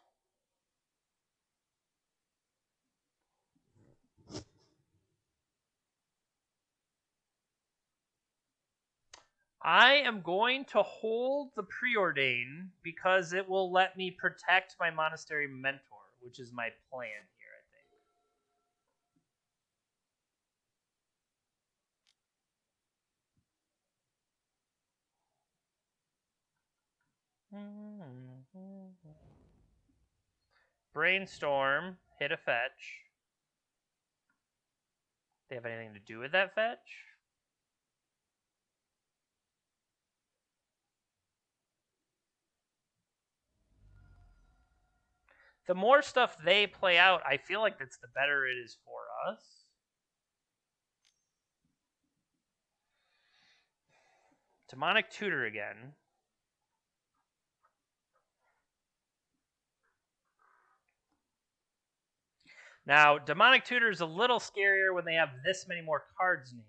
I am going to hold the Preordain because it will let me protect my Monastery Mentor, which is my plan here, I think. Brainstorm, hit a fetch. They have anything to do with that fetch? The more stuff they play out, I feel like that's the better it is for us. Demonic Tutor again. Now, Demonic Tutor is a little scarier when they have this many more cards in hand.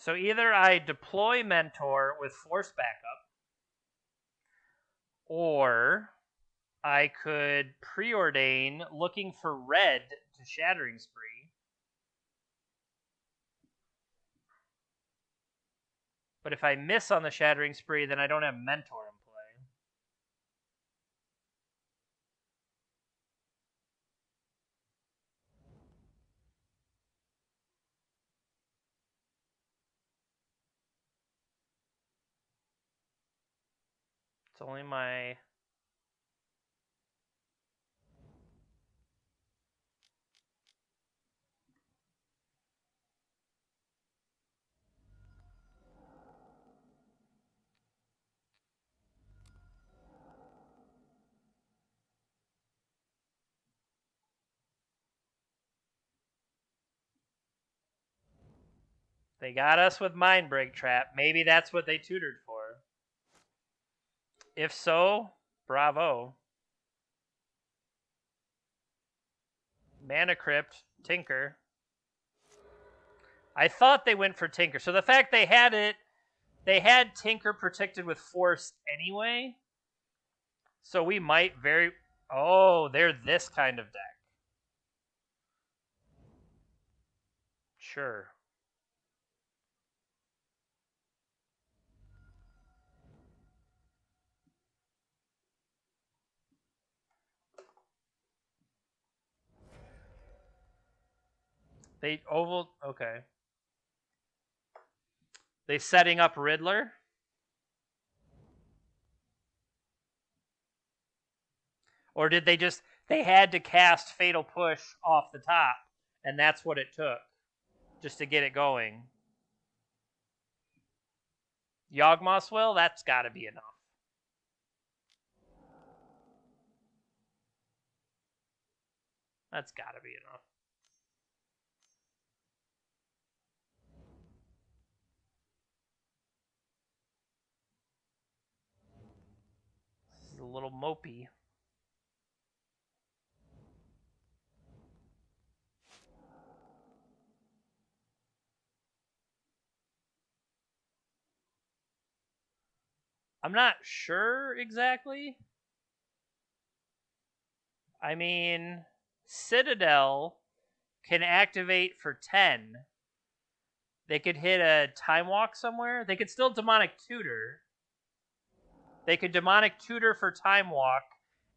So either I deploy Mentor with Force Backup, or I could Preordain looking for red to Shattering Spree. But if I miss on the Shattering Spree, then I don't have Mentor in play. It's only my... They got us with Mind Break Trap. Maybe that's what they tutored for. If so, bravo. Mana Crypt, Tinker. I thought they went for Tinker. So the fact they had it, they had Tinker protected with Force anyway. So we might very... Oh, they're this kind of deck. Sure. They oval... Okay. They setting up Riddler? Or did they just... They had to cast Fatal Push off the top, and that's what it took, just to get it going. Yawgmoth's Will? That's got to be enough. That's got to be enough. This is a little mopey. I'm not sure exactly. I mean, Citadel can activate for 10. They could hit a Time Walk somewhere. They could still Demonic Tutor. They could Demonic Tutor for Time Walk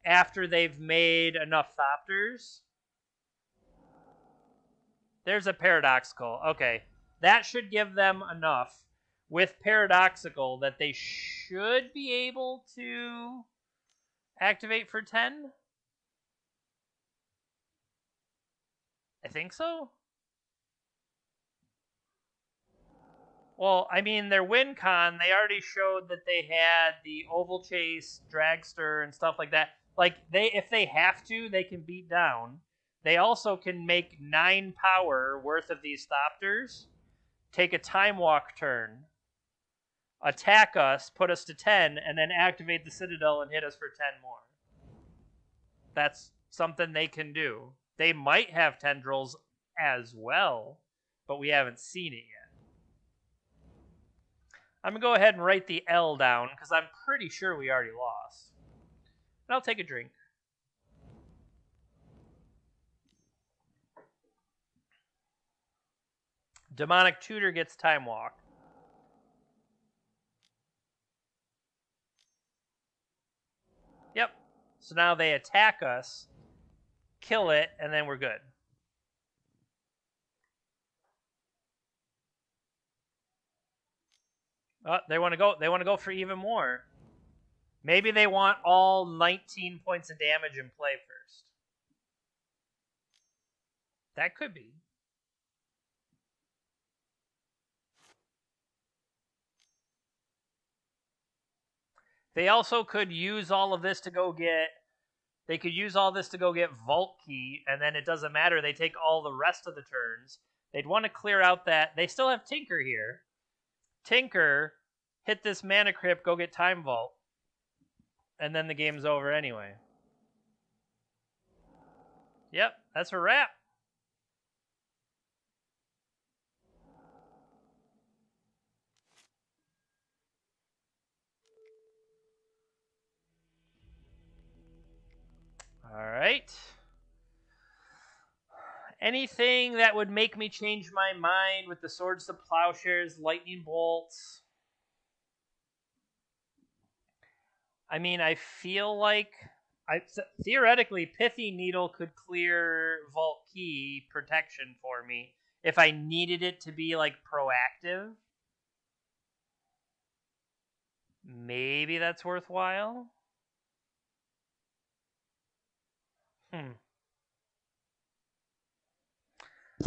after they've made enough Thopters. There's a Paradoxical. Okay. That should give them enough with Paradoxical that they should be able to activate for 10. I think so. Well, I mean, their win con, they already showed that they had the Oval Chase, Dragster, and stuff like that. Like, if they have to, they can beat down. They also can make 9 power worth of these Thopters, take a Time Walk turn, attack us, put us to 10, and then activate the Citadel and hit us for 10 more. That's something they can do. They might have Tendrils as well, but we haven't seen it yet. I'm going to go ahead and write the L down, because I'm pretty sure we already lost. And I'll take a drink. Demonic Tutor gets Time Walk. Yep. So now they attack us, kill it, and then we're good. Oh, they want to go. They want to go for even more. Maybe they want all 19 points of damage in play first. That could be. They also could use all of this to go get... They could use all this to go get Vault Key, and then it doesn't matter. They take all the rest of the turns. They'd want to clear out that... They still have Tinker here. Tinker, hit this Mana Crypt, go get Time Vault. And then the game's over anyway. Yep, that's a wrap. Alright. Anything that would make me change my mind with the Swords to Plowshares, Lightning Bolts? I mean, I feel like... theoretically, Pithy Needle could clear Vault Key protection for me if I needed it to be, like, proactive. Maybe that's worthwhile.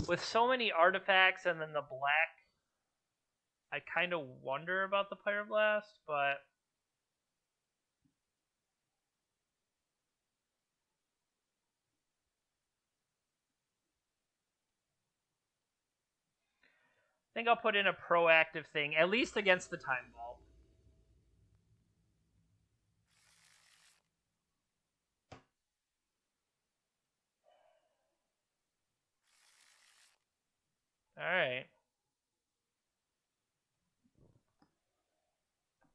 With so many artifacts and then the black, I kind of wonder about the Pyroblast, but I think I'll put in a proactive thing, at least against the Time Vault. Alright.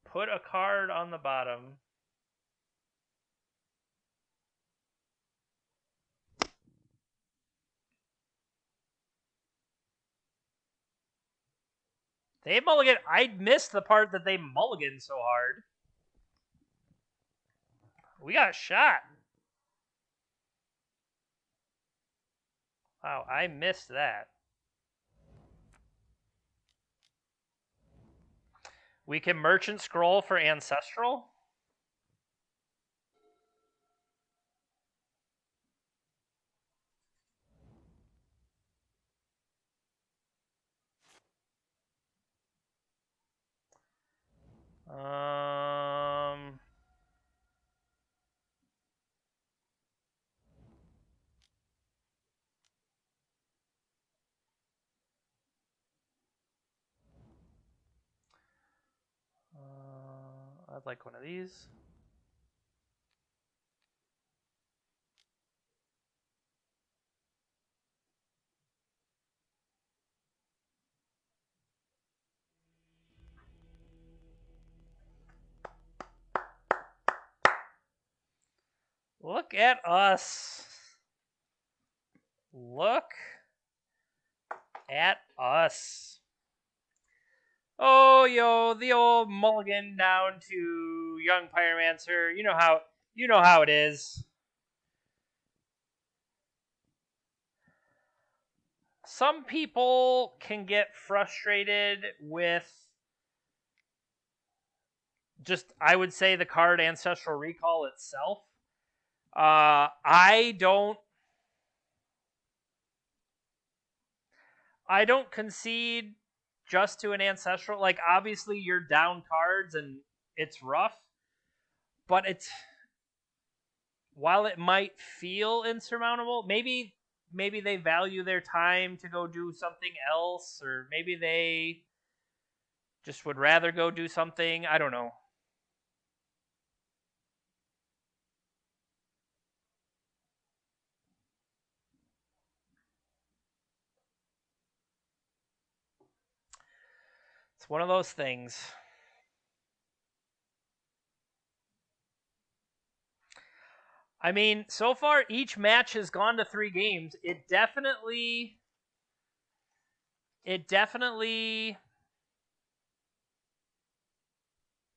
Put a card on the bottom. They mulligan. I missed the part that they mulliganed so hard. We got shot. Wow, I missed that. We can Merchant Scroll for Ancestral. I'd like one of these. Look at us. Look at us. Oh, yo, the old mulligan down to Young Pyromancer. You know how it is. Some people can get frustrated with just, I would say, the card Ancestral Recall itself. I don't concede just to an Ancestral. Like, obviously, you're down cards and it's rough, but while it might feel insurmountable, maybe they value their time to go do something else, or maybe they just would rather go do something. I don't know. It's one of those things. I mean, so far each match has gone to 3 games. It definitely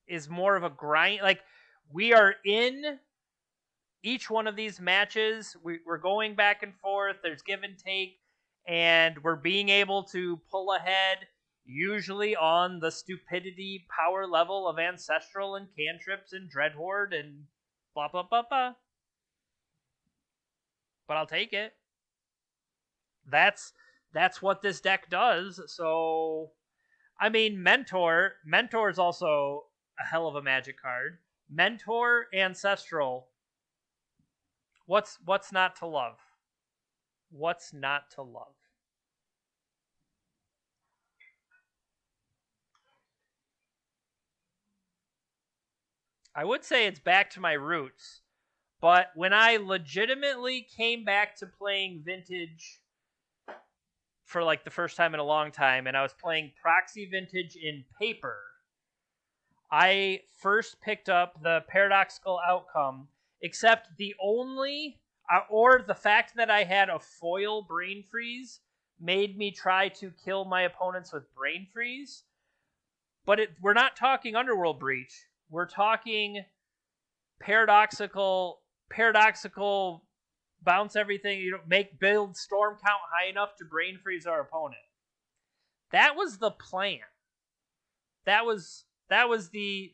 is more of a grind. Like, we are in each one of these matches. We're going back and forth. There's give and take, and we're being able to pull ahead, usually on the stupidity power level of Ancestral and Cantrips and Dreadhorde and blah, blah, blah, blah. But I'll take it. That's what this deck does. So, I mean, Mentor is also a hell of a Magic card. Mentor, Ancestral. What's not to love? What's not to love? I would say it's back to my roots, but when I legitimately came back to playing Vintage for like the first time in a long time, and I was playing Proxy Vintage in paper, I first picked up the Paradoxical Outcome, except the only, or the fact that I had a foil Brain Freeze made me try to kill my opponents with Brain Freeze. But we're not talking Underworld Breach. We're talking paradoxical bounce everything, build storm count high enough to Brain Freeze our opponent. That was the plan. That was that was the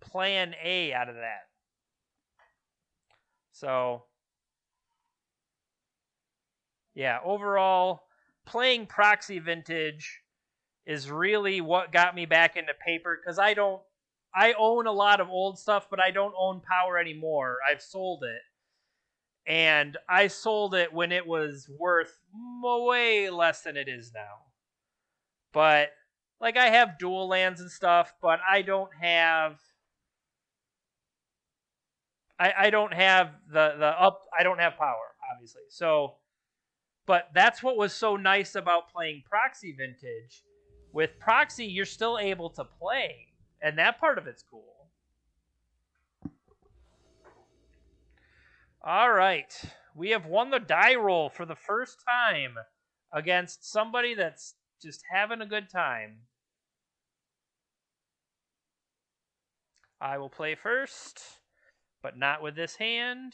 plan A out of that. So yeah, overall, playing Proxy Vintage is really what got me back into paper, because I own a lot of old stuff, but I don't own Power anymore. I've sold it. And I sold it when it was worth way less than it is now. But like, I have dual lands and stuff, but I don't have I don't have I don't have Power, obviously. So, but that's what was so nice about playing Proxy Vintage. With Proxy, you're still able to play, and that part of it's cool. All right. We have won the die roll for the first time against somebody that's just having a good time. I will play first, but not with this hand.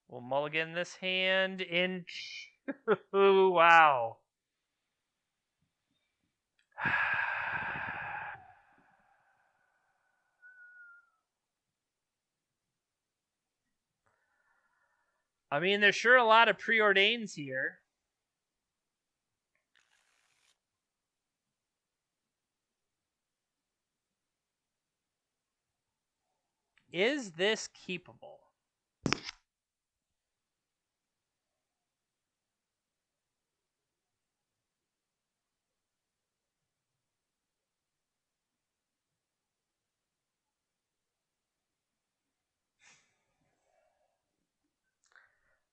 We'll mulligan this hand into... Wow. I mean, there's sure a lot of preordains here. Is this keepable?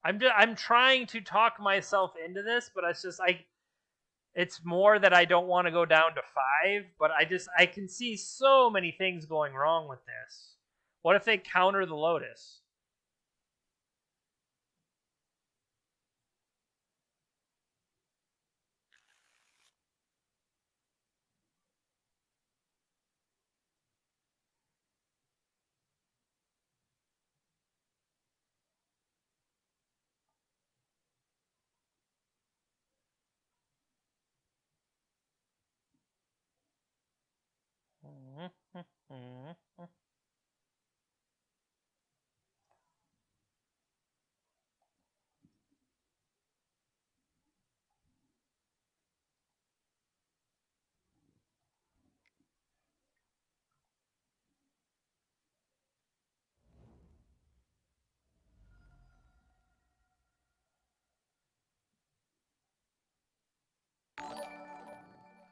I'm trying to talk myself into this, but it's more that I don't want to go down to 5, but I can see so many things going wrong with this. What if they counter the Lotus?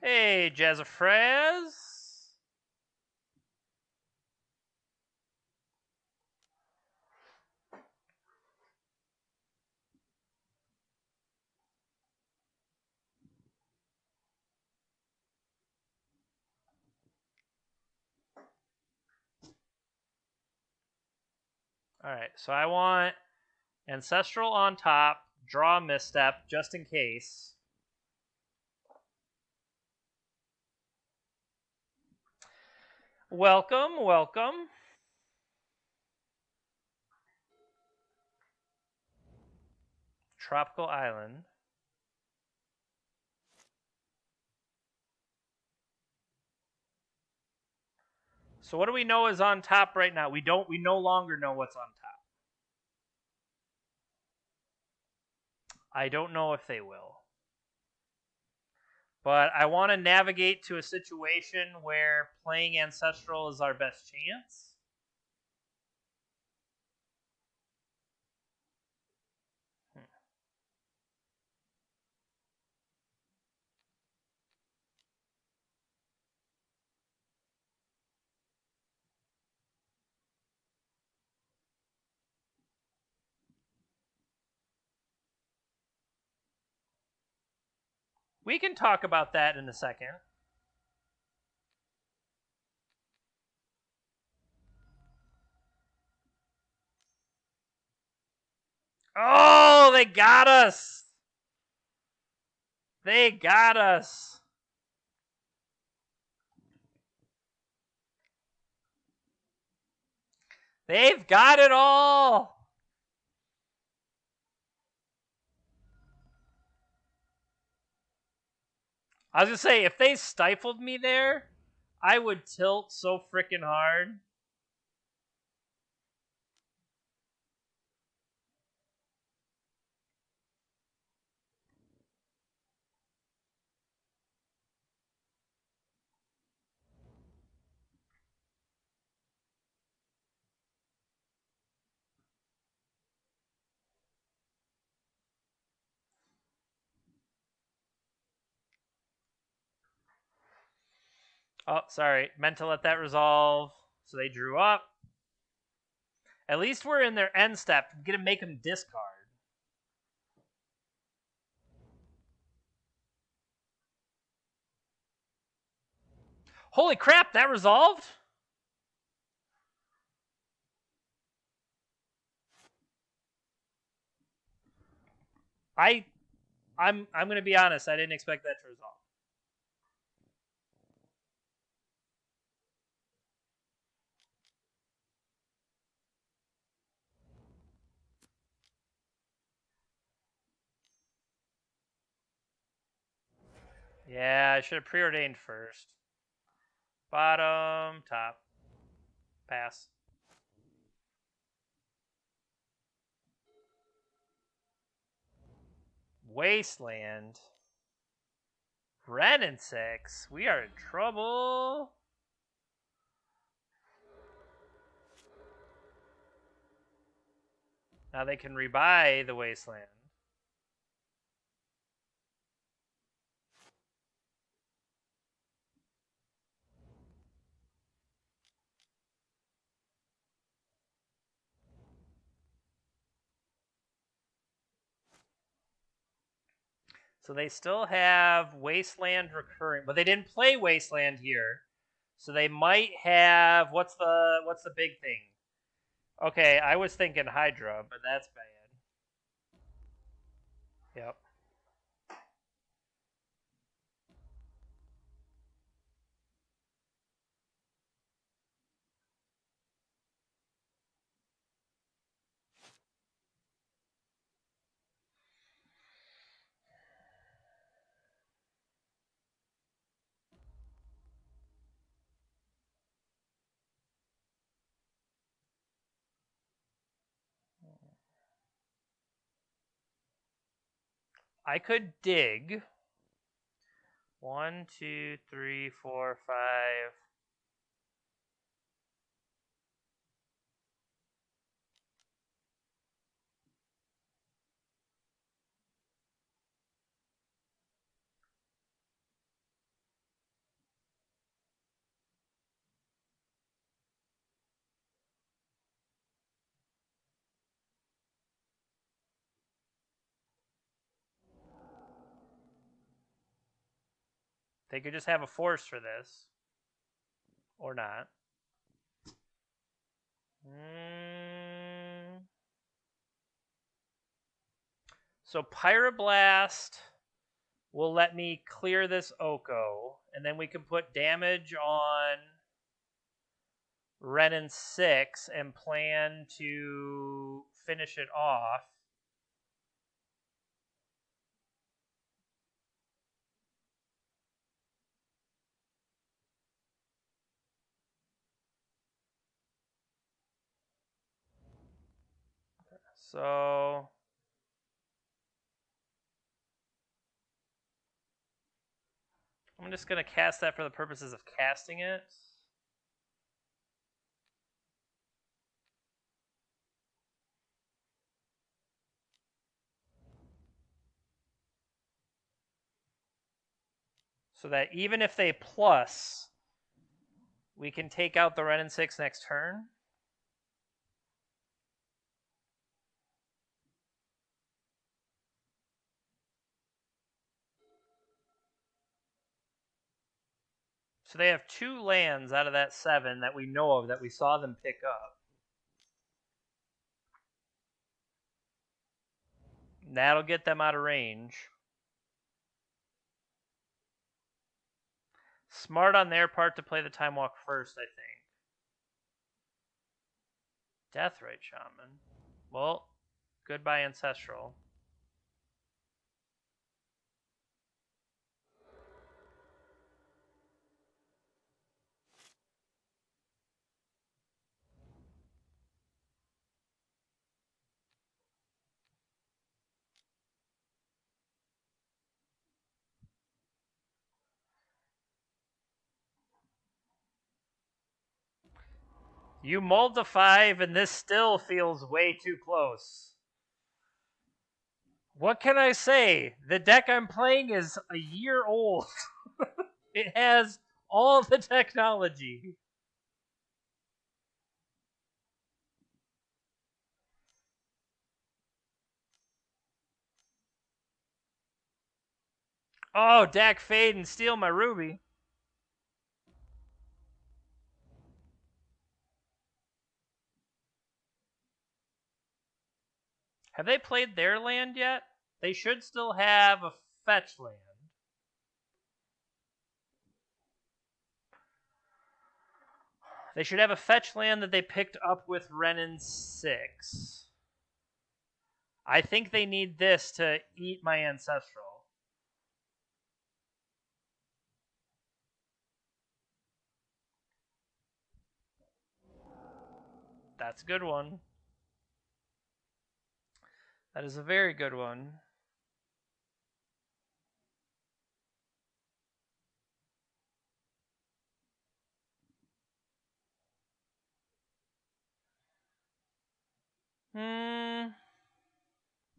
Hey, Jazzafraz. Alright, so I want Ancestral on top, draw a misstep, just in case. Welcome, welcome. Tropical Island. So what do we know is on top right now? We no longer know what's on top. I don't know if they will. But I want to navigate to a situation where playing Ancestral is our best chance. We can talk about that in a second. Oh, they got us! They got us! They've got it all! I was gonna say, if they stifled me there, I would tilt so freaking hard. Oh, sorry. Meant to let that resolve. So they drew up. At least we're in their end step. I'm gonna make them discard. Holy crap, that resolved? I'm gonna be honest, I didn't expect that to resolve. Yeah, I should have preordained first. Bottom, top. Pass. Wasteland. Red and 6. We are in trouble. Now they can rebuy the Wasteland. So they still have Wasteland recurring, but they didn't play Wasteland here. So they might have what's the big thing? Okay, I was thinking Hydra, but that's bad. Yep. I could dig. 1, 2, 3, 4, 5. They could just have a force for this. Or not. So Pyroblast will let me clear this Oko, and then we can put damage on Renin 6 and plan to finish it off. So I'm just going to cast that for the purposes of casting it. So that even if they plus, we can take out the Renin 6 next turn. So they have 2 lands out of that 7 that we know of that we saw them pick up. That'll get them out of range. Smart on their part to play the Time Walk first, I think. Deathrite Shaman. Well, goodbye Ancestral. You mulled a 5, and this still feels way too close. What can I say? The deck I'm playing is a year old. It has all the technology. Oh, Dak fade and steal my ruby. Have they played their land yet? They should still have a fetch land. They should have a fetch land that they picked up with Renin 6. I think they need this to eat my Ancestral. That's a good one. That is a very good one.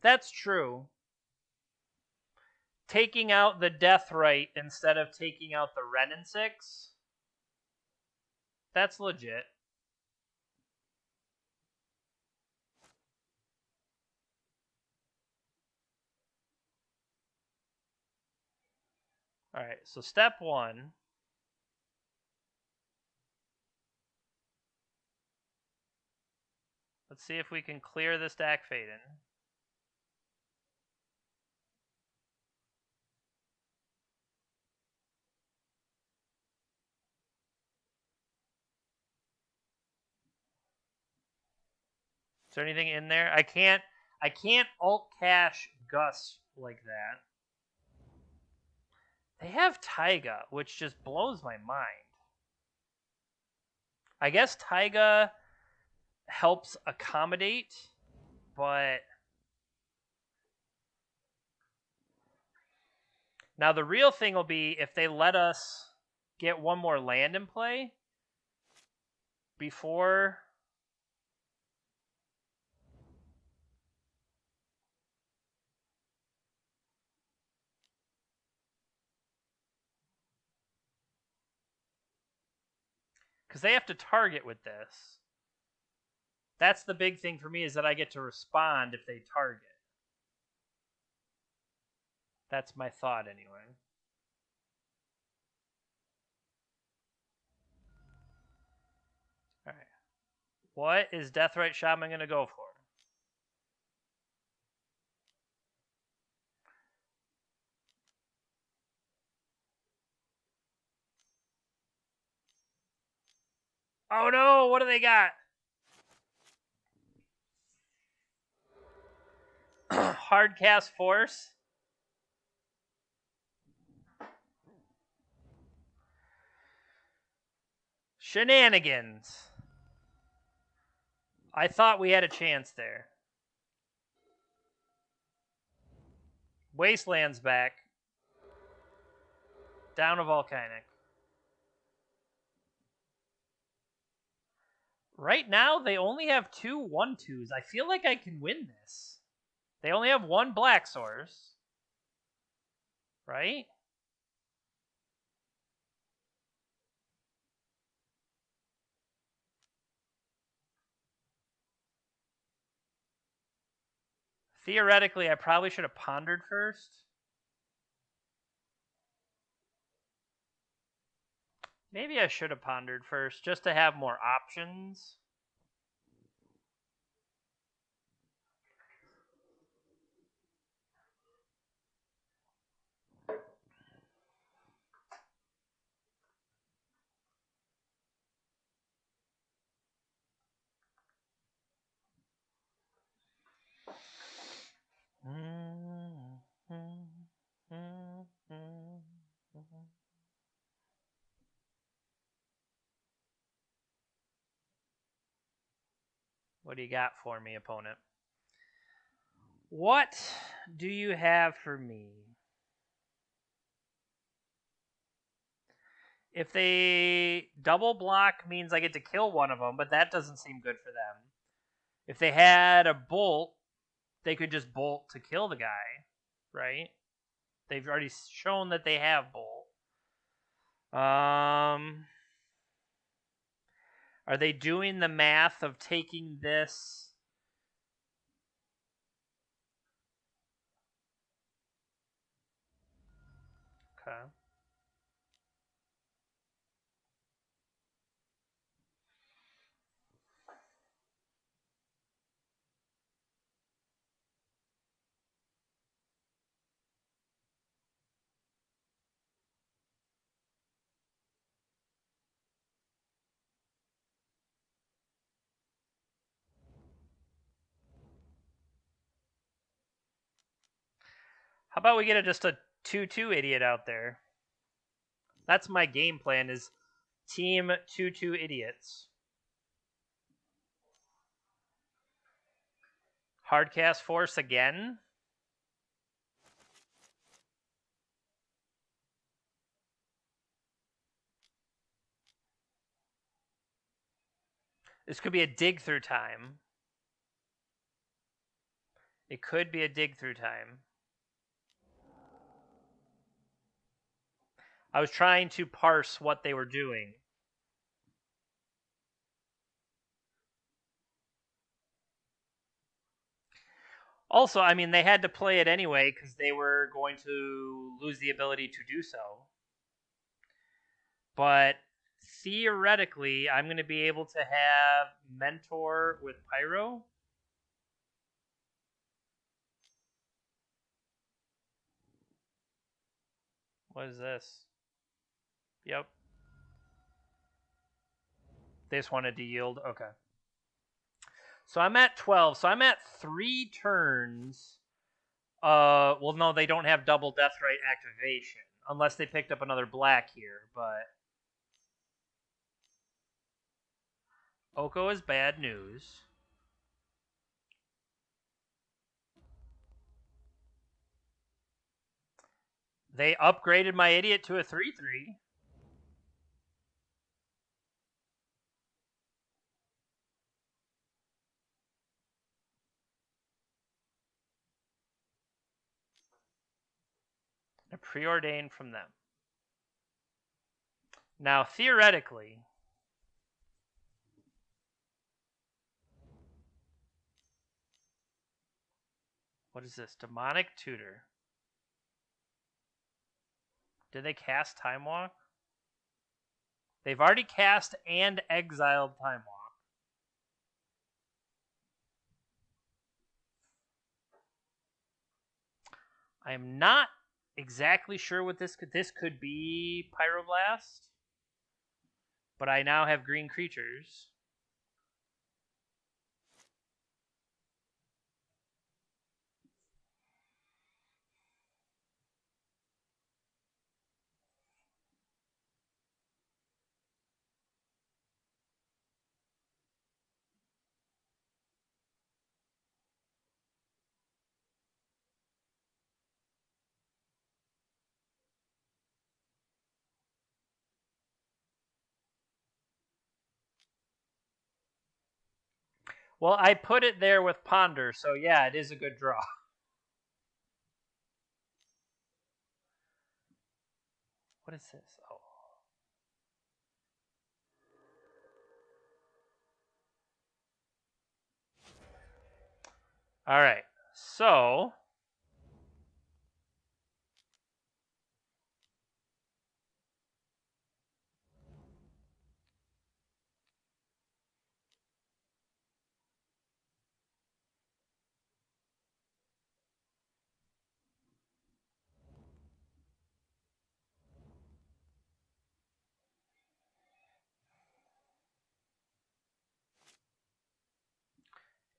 That's true. Taking out the Death Right instead of taking out the Renin 6, that's legit. Alright, so step 1. Let's see if we can clear this Dak Faden. Is there anything in there? I can't alt cache Gus like that. They have Taiga, which just blows my mind. I guess Taiga helps accommodate, but now the real thing will be if they let us get one more land in play before because they have to target with this. That's the big thing for me, is that I get to respond if they target. That's my thought anyway. Alright. What is Deathrite Shaman going to go for? Oh no, what do they got? Hardcast Force? Shenanigans. I thought we had a chance there. Wasteland's back. Down a Volcanic. Right now, they only have 2 1/2s. I feel like I can win this. They only have 1 Black Source. Right? Theoretically, I probably should have pondered first. Maybe I should have pondered first, just to have more options. What do you got for me, opponent? What do you have for me? If they double block means I get to kill one of them, but that doesn't seem good for them. If they had a bolt, they could just bolt to kill the guy, right? They've already shown that they have bolt. Are they doing the math of taking this? Okay. How about we get just a 2-2 idiot out there? That's my game plan, is team 2-2 idiots. Hardcast Force again? This could be a dig through time. It could be a dig through time. I was trying to parse what they were doing. Also, I mean, they had to play it anyway because they were going to lose the ability to do so. But theoretically, I'm going to be able to have Mentor with Pyro. What is this? Yep. They just wanted to yield. Okay. So I'm at 12. So I'm at 3 turns. Well, no, they don't have double Deathrite activation. Unless they picked up another black here, but Oko is bad news. They upgraded my idiot to a 3/3. A preordained from them. Now, theoretically, what is this? Demonic Tutor. Did they cast Time Walk? They've already cast and exiled Time Walk. I am not exactly sure what this could be Pyroblast, but I now have green creatures. Well, I put it there with Ponder, so yeah, it is a good draw. What is this? Oh. All right. So,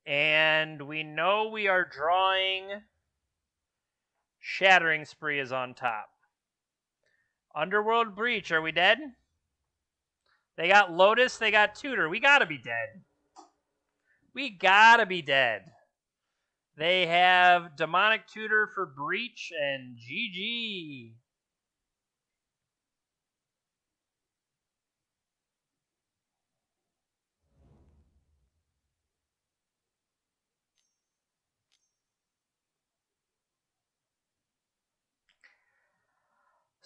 and we know we are drawing Shattering Spree is on top. Underworld Breach, are we dead? They got Lotus, they got Tutor. We gotta be dead. We gotta be dead. They have Demonic Tutor for Breach and GG.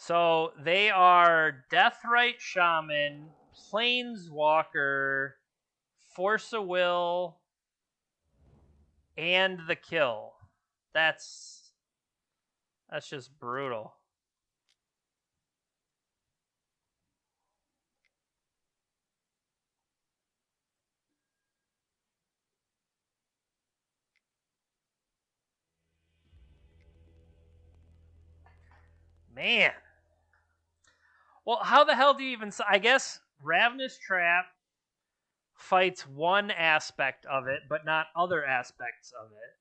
So they are Deathrite Shaman, Planeswalker, Force of Will, and the Kill. That's just brutal. Man. Well, how the hell do you even... I guess Ravenous Trap fights one aspect of it, but not other aspects of it.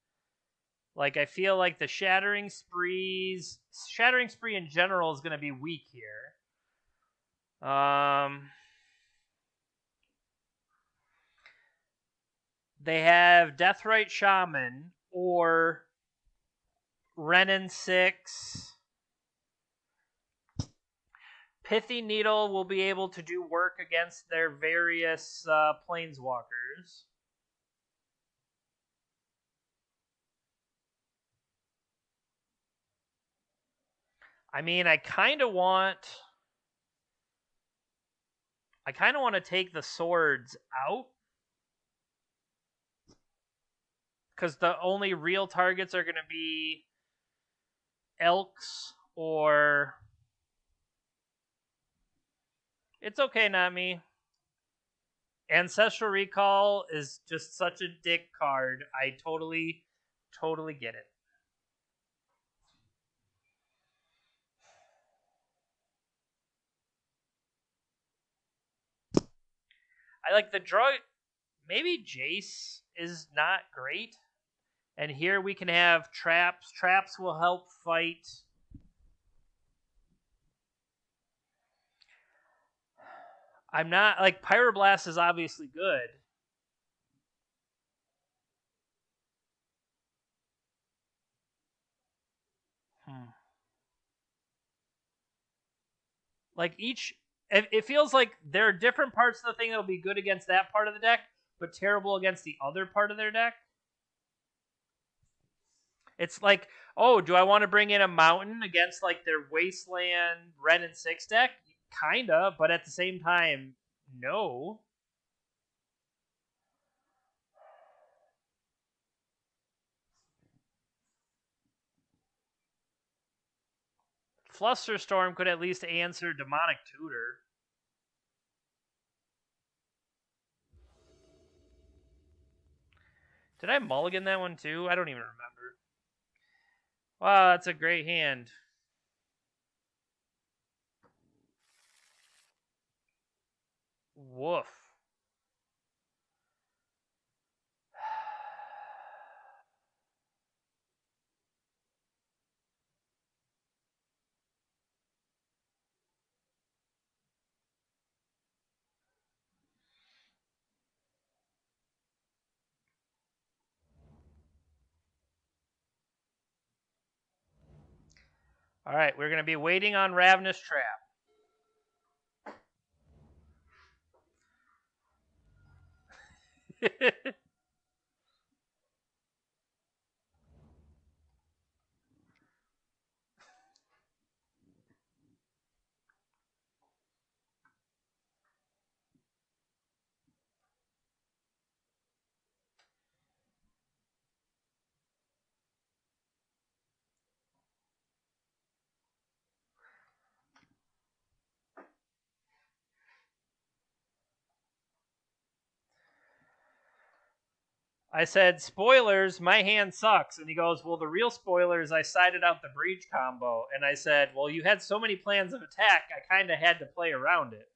Like, I feel like the Shattering Spree in general is going to be weak here. They have Deathrite Shaman or Renin 6. Pithy Needle will be able to do work against their various planeswalkers. I mean, I kind of want to take the swords out, because the only real targets are going to be Elks or... It's okay, not me. Ancestral Recall is just such a dick card. I totally get it. I like the draw. Maybe Jace is not great. And here we can have traps. Traps will help fight. I'm not... Like, Pyroblast is obviously good. Like, each... It feels like there are different parts of the thing that'll be good against that part of the deck, but terrible against the other part of their deck. It's like, oh, do I want to bring in a mountain against like their Wasteland Ren and 6 deck? Kinda, but at the same time, no. Flusterstorm could at least answer Demonic Tutor. Did I mulligan that one too? I don't even remember. Wow, that's a great hand. Woof. All right, we're going to be waiting on Ravenous Trap. I said, spoilers, my hand sucks. And he goes, well, the real spoiler is I sided out the breach combo. And I said, well, you had so many plans of attack, I kind of had to play around it.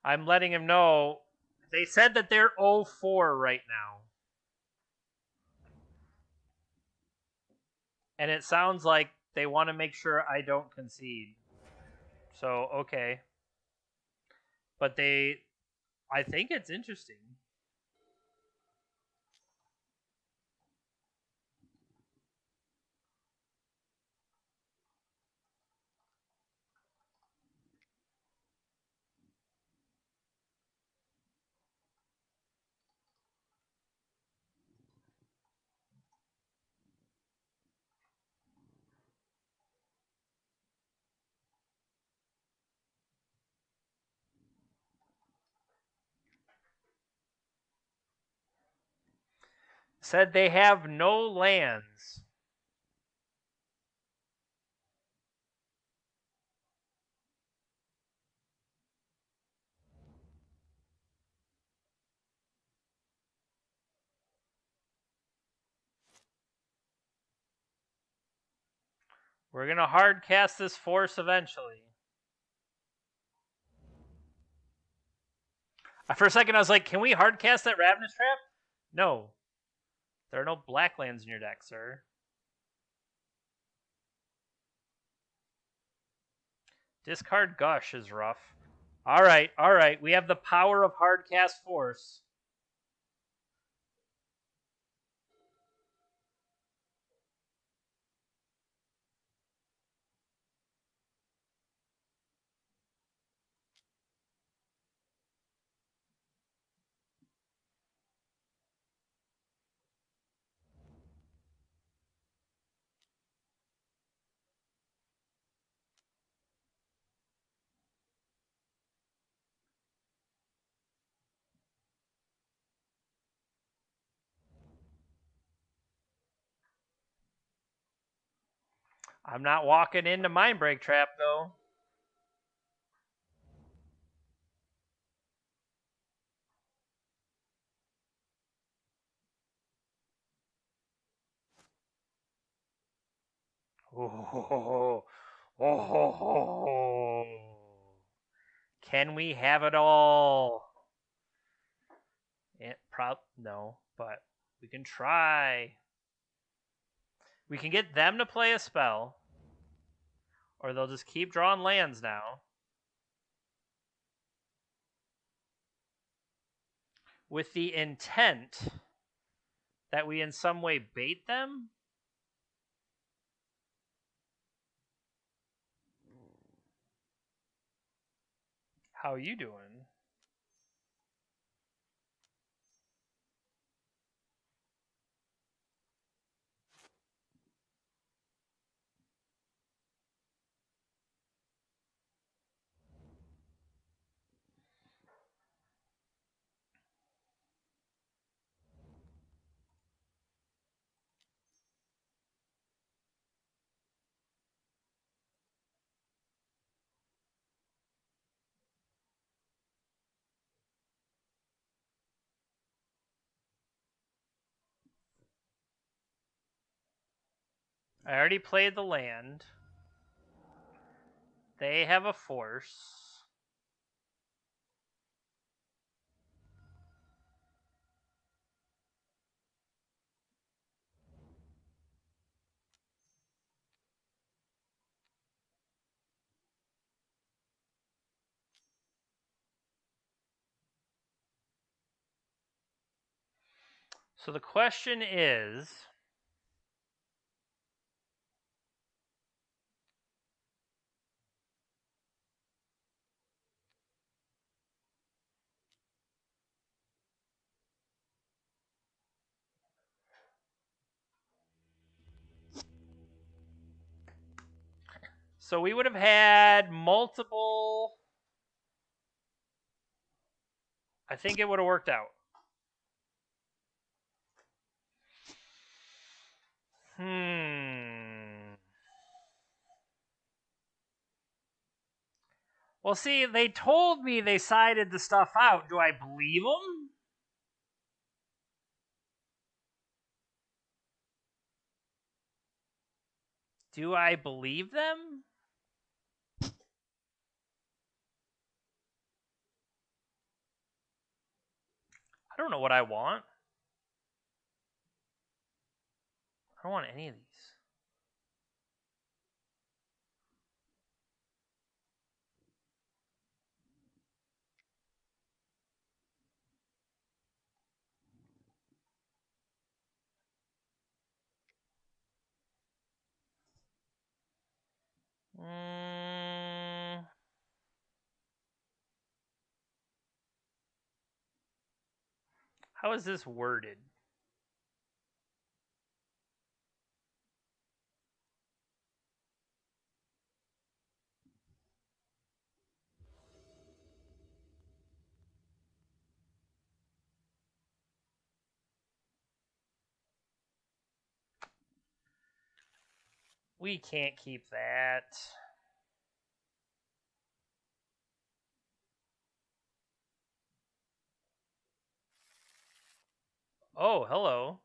I'm letting him know. They said that they're 0-4 right now. And it sounds like they want to make sure I don't concede. So, okay. But I think it's interesting. Said they have no lands. We're going to hard cast this force eventually. For a second, I was like, can we hard cast that Ravenous Trap? No. There are no black lands in your deck, sir. Discard Gush is rough. All right. We have the power of hard cast force. I'm not walking into Mindbreak Trap, though. Oh. Can we have it all? No, but we can try. We can get them to play a spell, or they'll just keep drawing lands now. With the intent that we in some way bait them? How you doing? I already played the land. They have a force. So the question is, so we would have had multiple. I think it would have worked out. Well, see, they told me they sided the stuff out. Do I believe them? Do I believe them? I don't know what I want. I don't want any of these. How is this worded? We can't keep that. Oh, hello.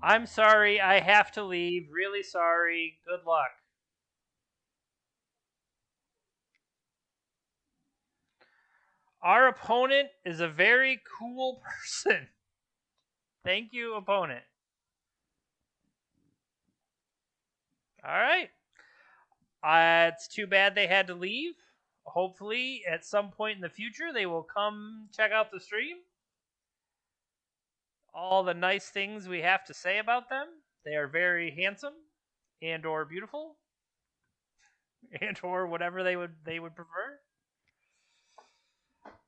I'm sorry, I have to leave. Really sorry. Good luck. Our opponent is a very cool person. Thank you, opponent. All right. It's too bad they had to leave. Hopefully, at some point in the future, they will come check out the stream. All the nice things we have to say about them. They are very handsome and or beautiful and or whatever they would prefer.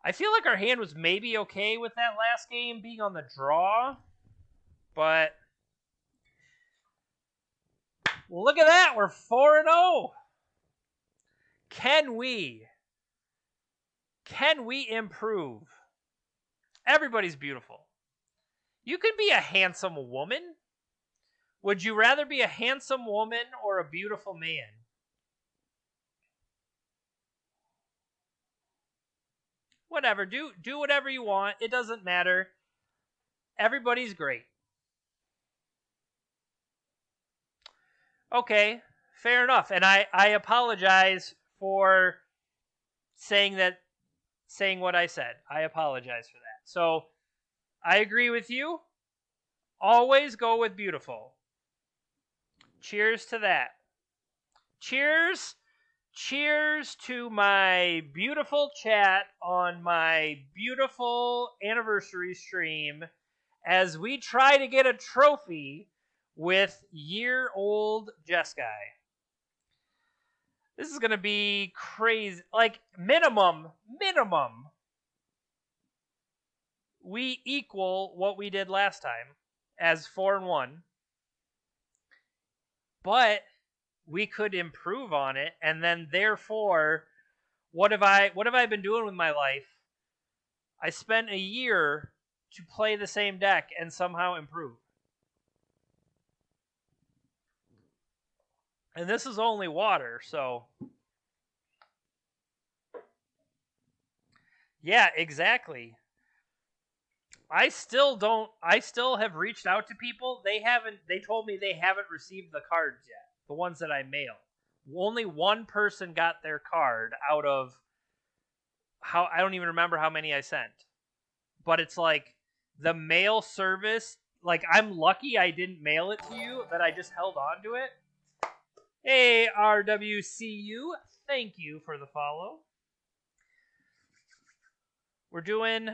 I feel like our hand was maybe okay with that last game being on the draw, but look at that, we're 4-0. Can we improve? Everybody's beautiful. You can be a handsome woman. Would you rather be a handsome woman or a beautiful man? Whatever, do whatever you want. It doesn't matter. Everybody's great. Okay, fair enough. And I apologize for saying what I said. I apologize for that. So, I agree with you. Always go with beautiful. Cheers to that. Cheers. Cheers to my beautiful chat on my beautiful anniversary stream as we try to get a trophy with year-old Jeskai. This is going to be crazy. Like, minimum, we equal what we did last time as 4-1. But we could improve on it, and then therefore, what have I been doing with my life? I spent a year to play the same deck and somehow improve. And this is only water, so yeah, exactly. I still have reached out to people. They told me they haven't received the cards yet. The ones that I mailed. Only one person got their card out of I don't even remember how many I sent. But it's like the mail service, like I'm lucky I didn't mail it to you, that I just held on to it. Hey, RWCU, thank you for the follow. We're doing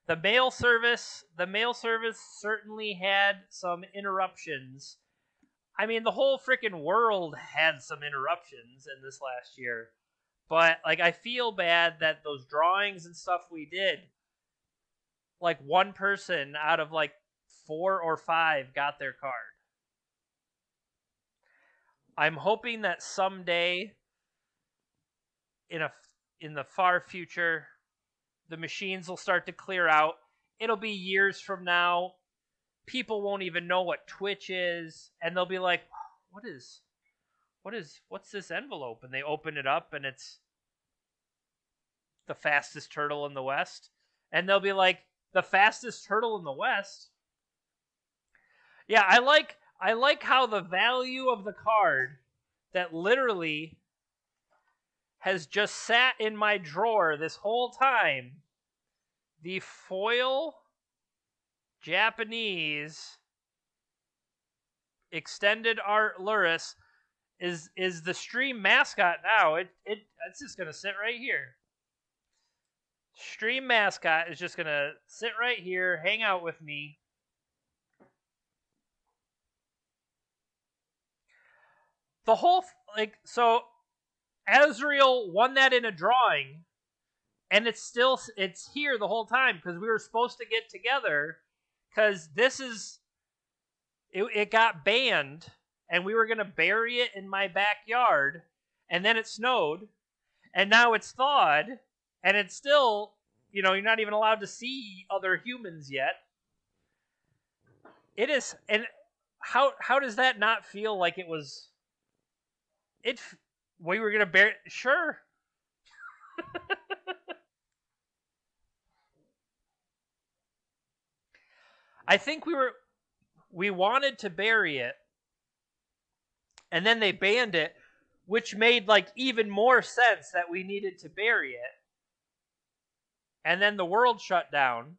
the mail service. The mail service certainly had some interruptions. I mean, the whole freaking world had some interruptions in this last year. But, like, I feel bad that those drawings and stuff we did, like, one person out of, like, 4 or 5 got their card. I'm hoping that someday, in the far future, the machines will start to clear out, it'll be years from now. People won't even know what Twitch is, and they'll be like, what's this envelope? And they open it up, and it's the fastest turtle in the West. And they'll be like, the fastest turtle in the West? Yeah, I like how the value of the card that literally has just sat in my drawer this whole time, the foil Japanese extended art Luris is the stream mascot now. It's just gonna sit right here. Stream mascot is just gonna sit right here, hang out with me. The whole so Azrael won that in a drawing, and it's here the whole time because we were supposed to get together because it got banned and we were gonna bury it in my backyard, and then it snowed, and now it's thawed, and it's still, you're not even allowed to see other humans yet. It is, and how does that not feel like it was? We were gonna bury. Sure. I think we wanted to bury it, and then they banned it, which made even more sense that we needed to bury it. And then the world shut down.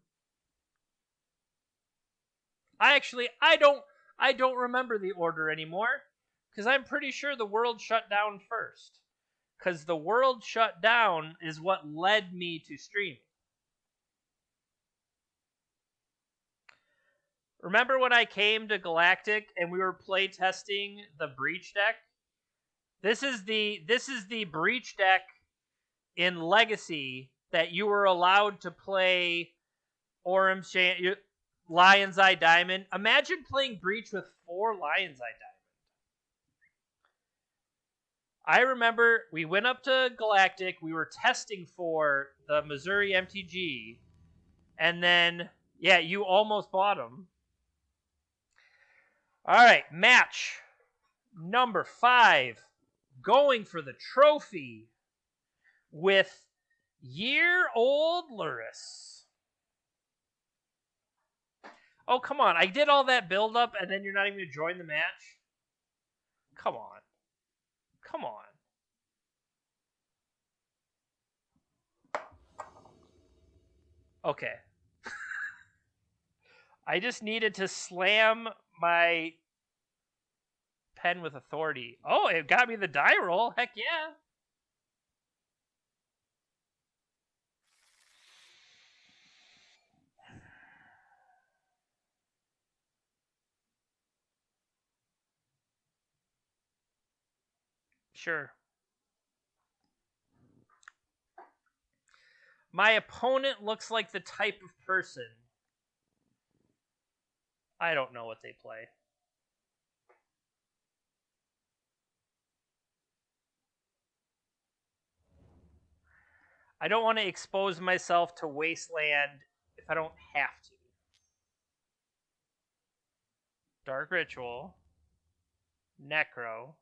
I don't remember the order anymore because I'm pretty sure the world shut down first. Because the world shut down is what led me to streaming. Remember when I came to Galactic and we were play testing the Breach deck? This is the Breach deck in Legacy that you were allowed to play Lion's Eye Diamond. Imagine playing Breach with 4 Lion's Eye Diamond. I remember we went up to Galactic, we were testing for the Missouri MTG, and then, yeah, you almost bought them. Alright, match number 5. Going for the trophy with year-old Luris. Oh, come on. I did all that build-up, and then you're not even going to join the match? Come on. Come on. Okay. I just needed to slam my pen with authority. Oh, it got me the die roll. Heck yeah. Sure. My opponent looks like the type of person. I don't know what they play. I don't want to expose myself to Wasteland if I don't have to. Dark Ritual. Necro.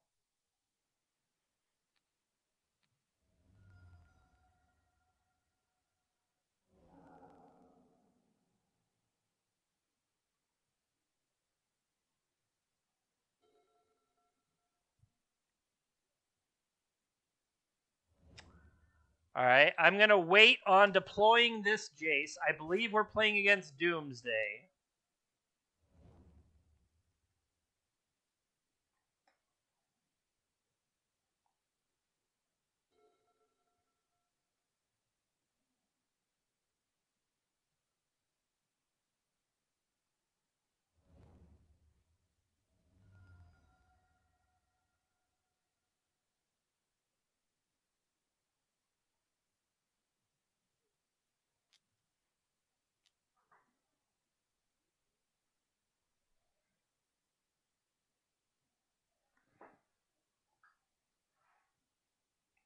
Alright, I'm going to wait on deploying this Jace. I believe we're playing against Doomsday.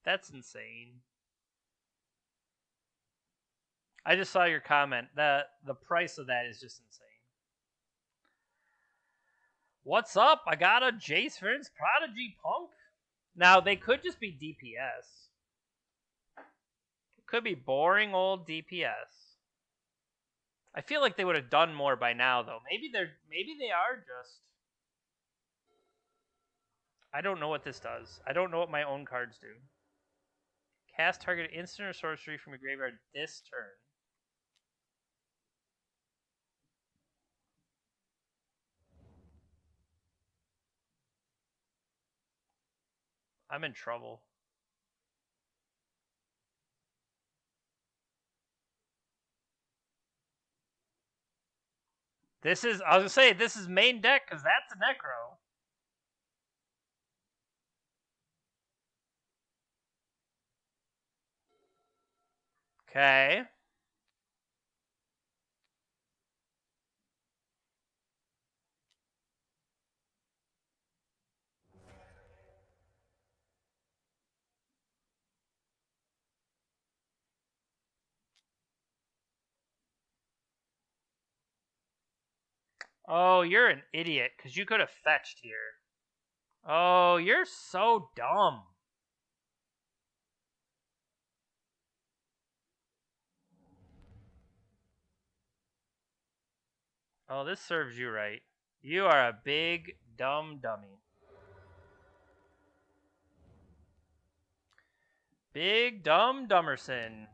That's insane. I just saw your comment. The price of that is just insane. What's up? I got a Jace Vince Prodigy Punk. Now, they could just be DPS. It could be boring old DPS. I feel like they would have done more by now, though. Maybe they are just... I don't know what this does. I don't know what my own cards do. Cast target instant or sorcery from your graveyard this turn. I'm in trouble. I was going to say, this is main deck because that's a Necro. Okay. Oh, you're an idiot because you could have fetched here. Oh, you're so dumb. Oh, this serves you right. You are a big, dumb dummy. Big, dumb Dummerson.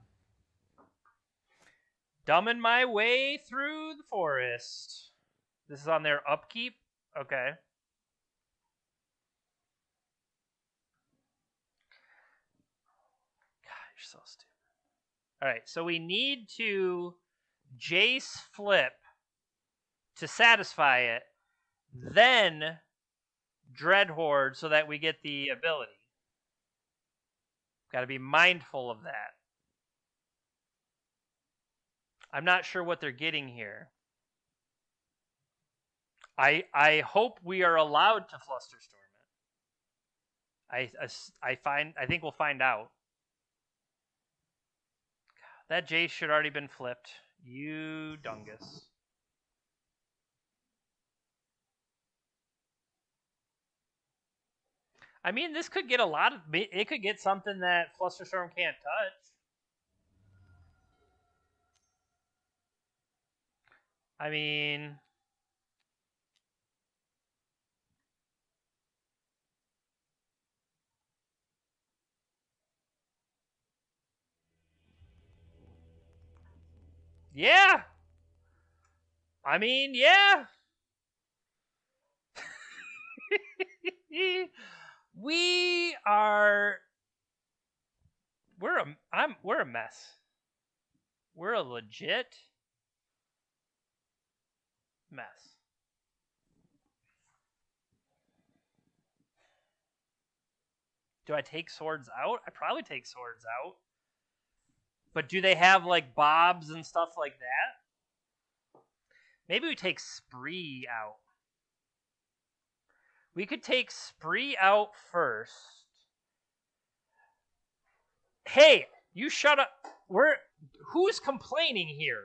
Dumbing my way through the forest. This is on their upkeep? Okay. God, you're so stupid. Alright, so we need to Jace flip to satisfy it, then Dreadhorde so that we get the ability. Got to be mindful of that. I'm not sure what they're getting here. I hope we are allowed to Flusterstorm it. I think we'll find out. That Jace should already been flipped. You dungus. I mean, this could get a lot of... It could get something that Flusterstorm can't touch. I mean... Yeah! I mean, yeah! We're a mess. We're a legit mess. Do I take swords out? I probably take swords out. But do they have like bobs and stuff like that? Maybe we take Spree out. We could take Spree out first. Hey, you shut up. Who's complaining here?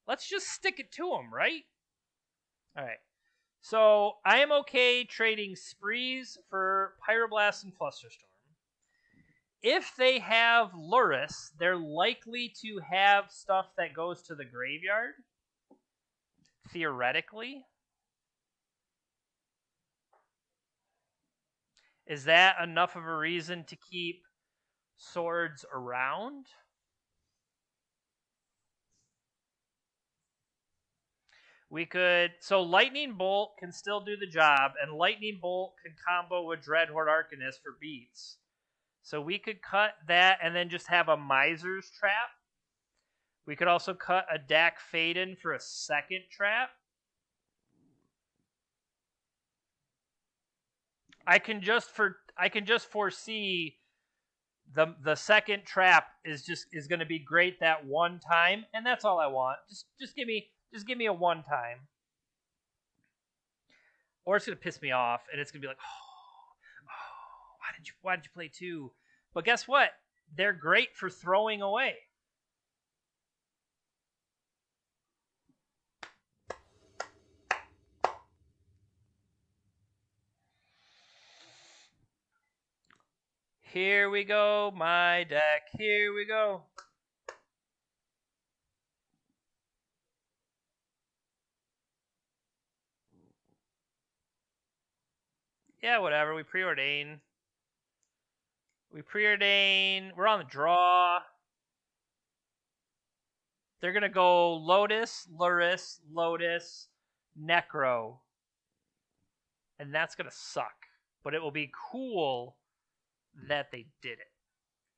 Let's just stick it to them, right? All right. So I am okay trading Sprees for Pyroblast and Flusterstorm. If they have Luris, they're likely to have stuff that goes to the graveyard. Theoretically. Is that enough of a reason to keep swords around? We could... So Lightning Bolt can still do the job, and Lightning Bolt can combo with Dreadhorde Arcanist for beats. So we could cut that and then just have a Miser's Trap. We could also cut a Dak Faden for a second trap. I can just foresee the second trap is going to be great that one time, and that's all I want. Just give me a one time. Or it's going to piss me off, and it's going to be like, why did you play two? But guess what? They're great for throwing away. Here we go, my deck. Here we go. Yeah, whatever. We preordain. We're on the draw. They're going to go Lotus, Luris, Lotus, Necro. And that's going to suck. But it will be cool that they did it.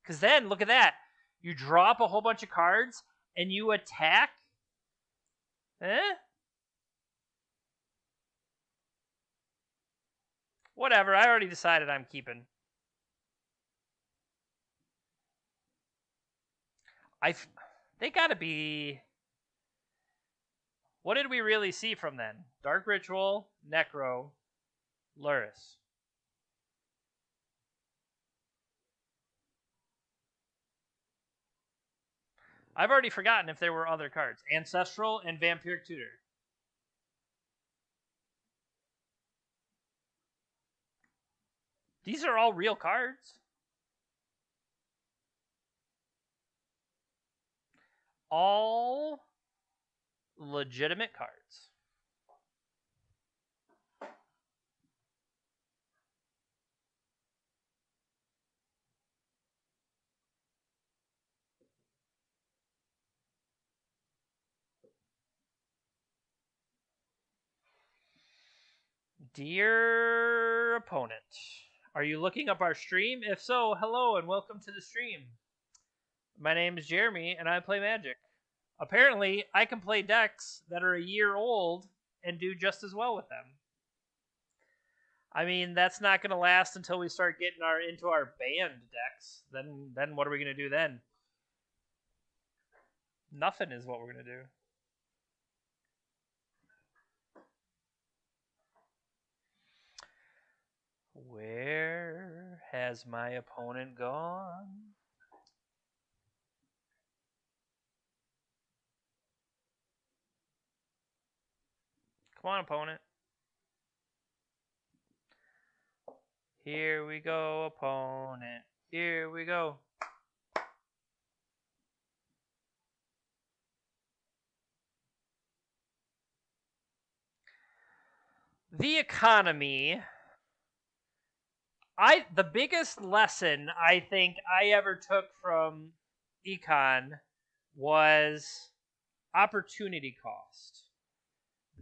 Because then, look at that. You drop a whole bunch of cards and you attack. Whatever. I already decided I'm keeping. They gotta be... What did we really see from then? Dark Ritual, Necro, Luris. I've already forgotten if there were other cards. Ancestral and Vampiric Tutor. These are all real cards. All legitimate cards. Dear opponent, are you looking up our stream? If so, hello and welcome to the stream. My name is Jeremy and I play Magic. Apparently, I can play decks that are a year old and do just as well with them. I mean, that's not going to last until we start getting into our banned decks. Then what are we going to do then? Nothing is what we're going to do. Where has my opponent gone? Come on, opponent. Here we go, opponent. Here we go. The economy. The biggest lesson I think I ever took from econ was opportunity cost.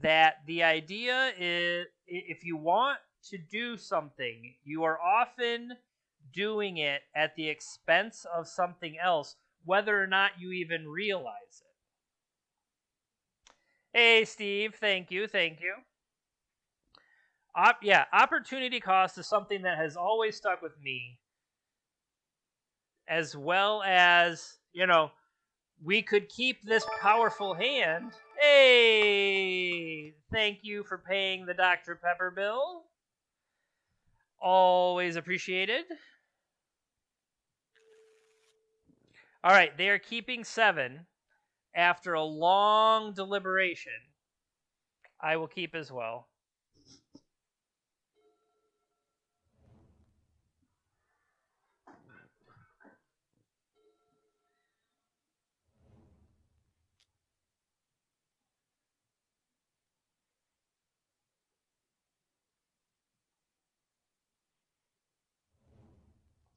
That the idea is, if you want to do something, you are often doing it at the expense of something else, whether or not you even realize it. Hey, Steve, thank you. Opportunity cost is something that has always stuck with me, as well as, we could keep this powerful hand. Hey, thank you for paying the Dr. Pepper bill. Always appreciated. All right, they are keeping 7 after a long deliberation. I will keep as well.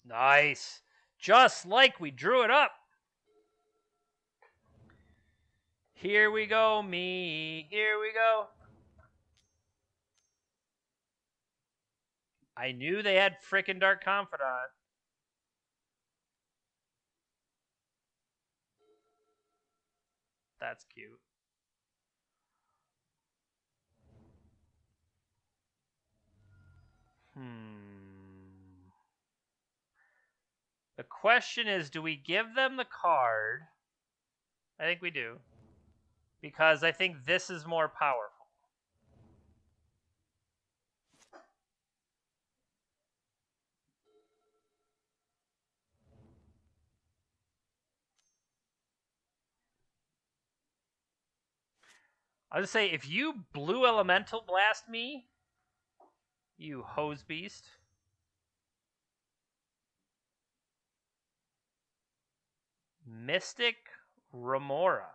Nice. Just like we drew it up. Here we go, me. Here we go. I knew they had frickin' Dark Confidant. That's cute. The question is, do we give them the card? I think we do. Because I think this is more powerful. I'll just say, if you blue elemental blast me, you hose beast. Mystic Remora.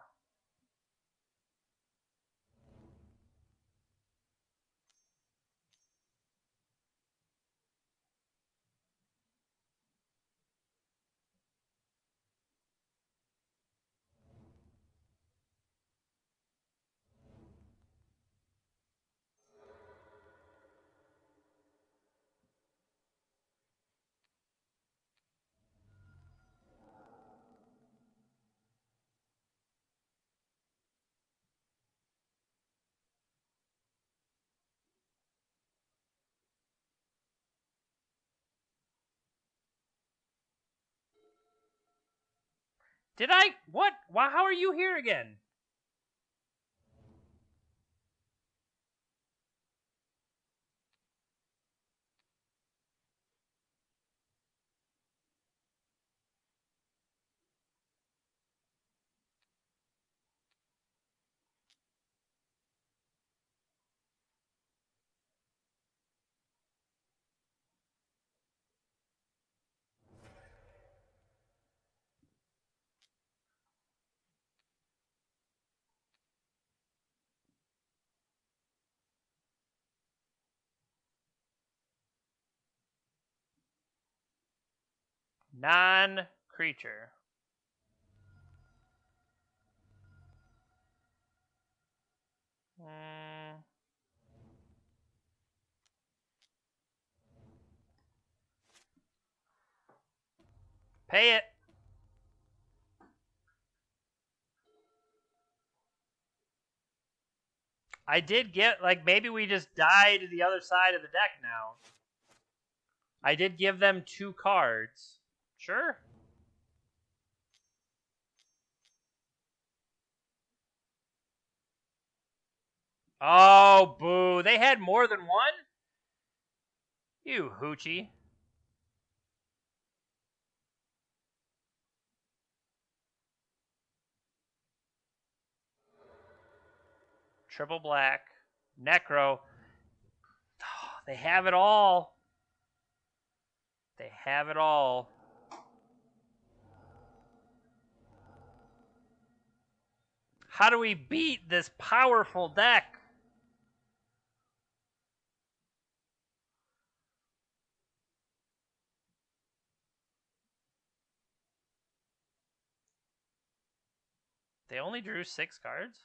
Did I? What? Why? How are you here again? Non-creature. Pay it. I did get, like, maybe we just die to the other side of the deck now. I did give them 2 cards. Sure. Oh, boo. They had more than one? You hoochie. Triple black. Necro. Oh, they have it all. They have it all. How do we beat this powerful deck? They only drew 6 cards?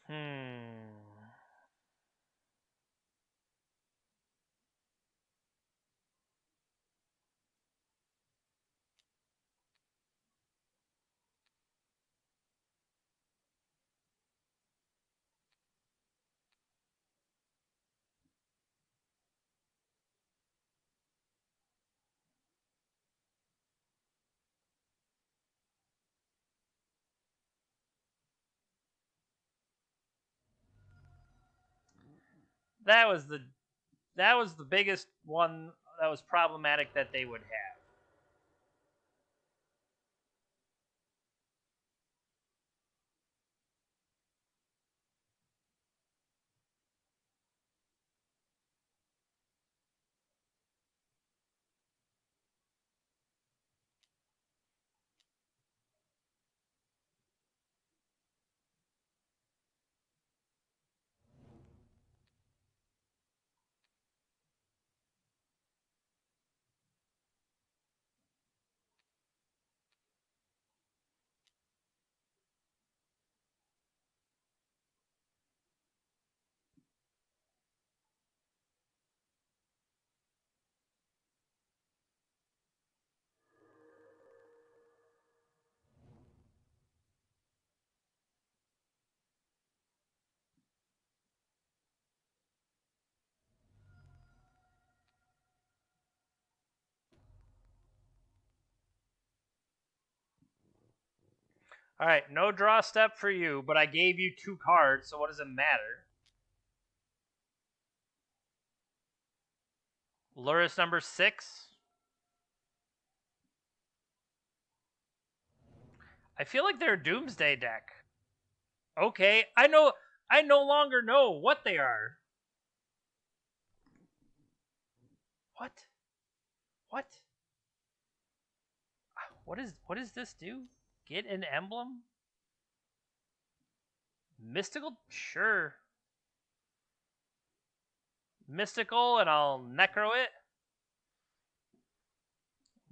Hmm. That was the biggest one that was problematic that they would have. Alright, no draw step for you, but I gave you 2 cards, so what does it matter? Luris number 6. I feel like they're a Doomsday deck. Okay, I no longer know what they are. What? What does this do? Get an emblem? Mystical? Sure. Mystical, and I'll necro it.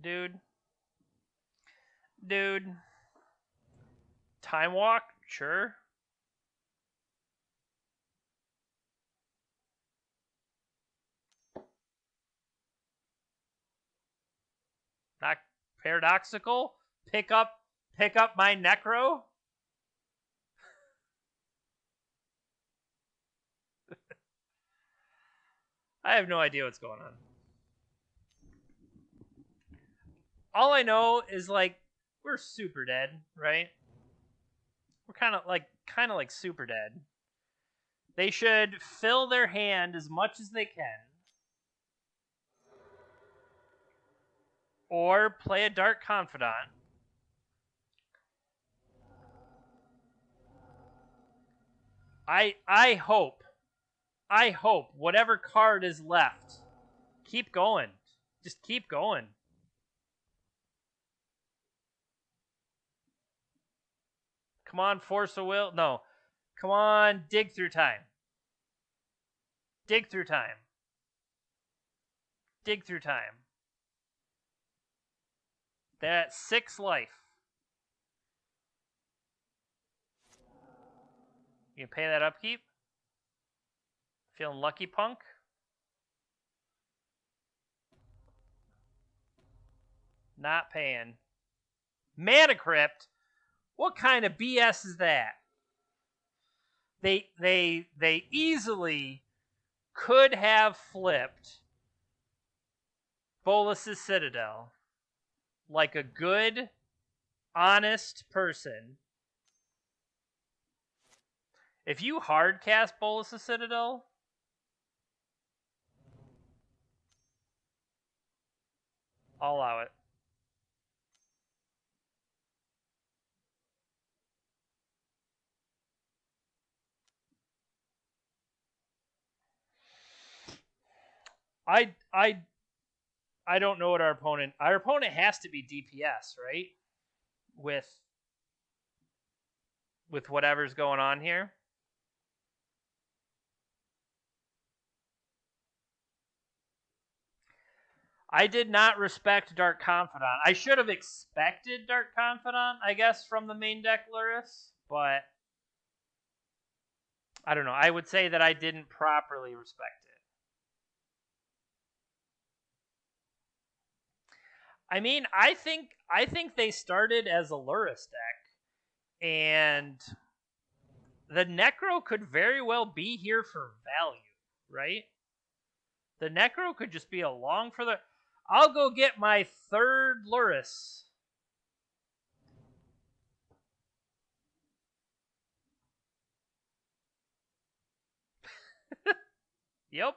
Dude. Time walk? Sure. Not paradoxical. Pick up my necro. I have no idea what's going on. All I know is like we're super dead, right? We're kind of like super dead. They should fill their hand as much as they can. Or play a Dark Confidant. I hope whatever card is left, keep going. Just keep going. Come on, Force of Will. No. Come on, Dig Through Time. Dig Through Time. Dig Through Time. That's 6 life. You can pay that upkeep? Feeling lucky, punk? Not paying. Mana Crypt? What kind of BS is that? They easily could have flipped Bolas's Citadel like a good, honest person. If you hard cast Bolas's Citadel, I'll allow it. I don't know what our opponent has to be DPS, right? With whatever's going on here. I did not respect Dark Confidant. I should have expected Dark Confidant, I guess, from the main deck Luris, but I don't know. I would say that I didn't properly respect it. I mean, I think they started as a Luris deck, and the Necro could very well be here for value, right? The Necro could just be along for the... I'll go get my 3rd Luris. Yep.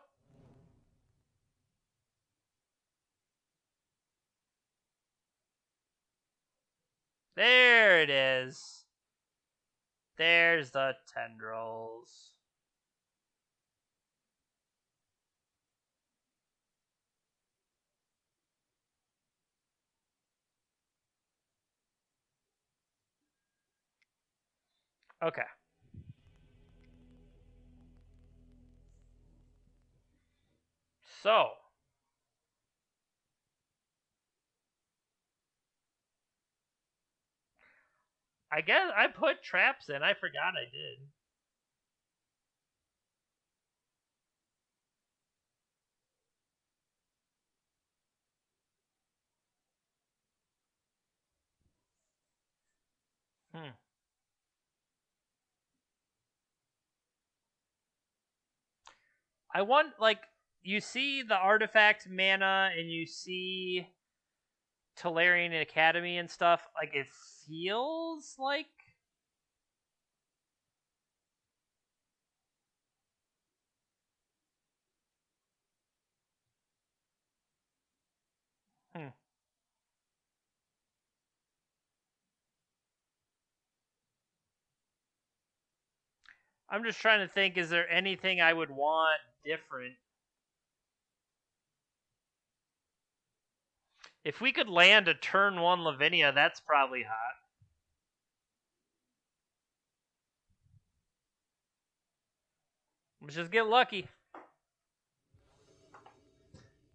There it is. There's the tendrils. Okay. So, I guess I put traps in. I forgot I did. I want, like, you see the artifact mana and you see Tolarian Academy and stuff. Like, it feels like Hmm. I'm just trying to think, is there anything I would want different? If we could land a turn 1 Lavinia, that's probably hot. Let's just get lucky.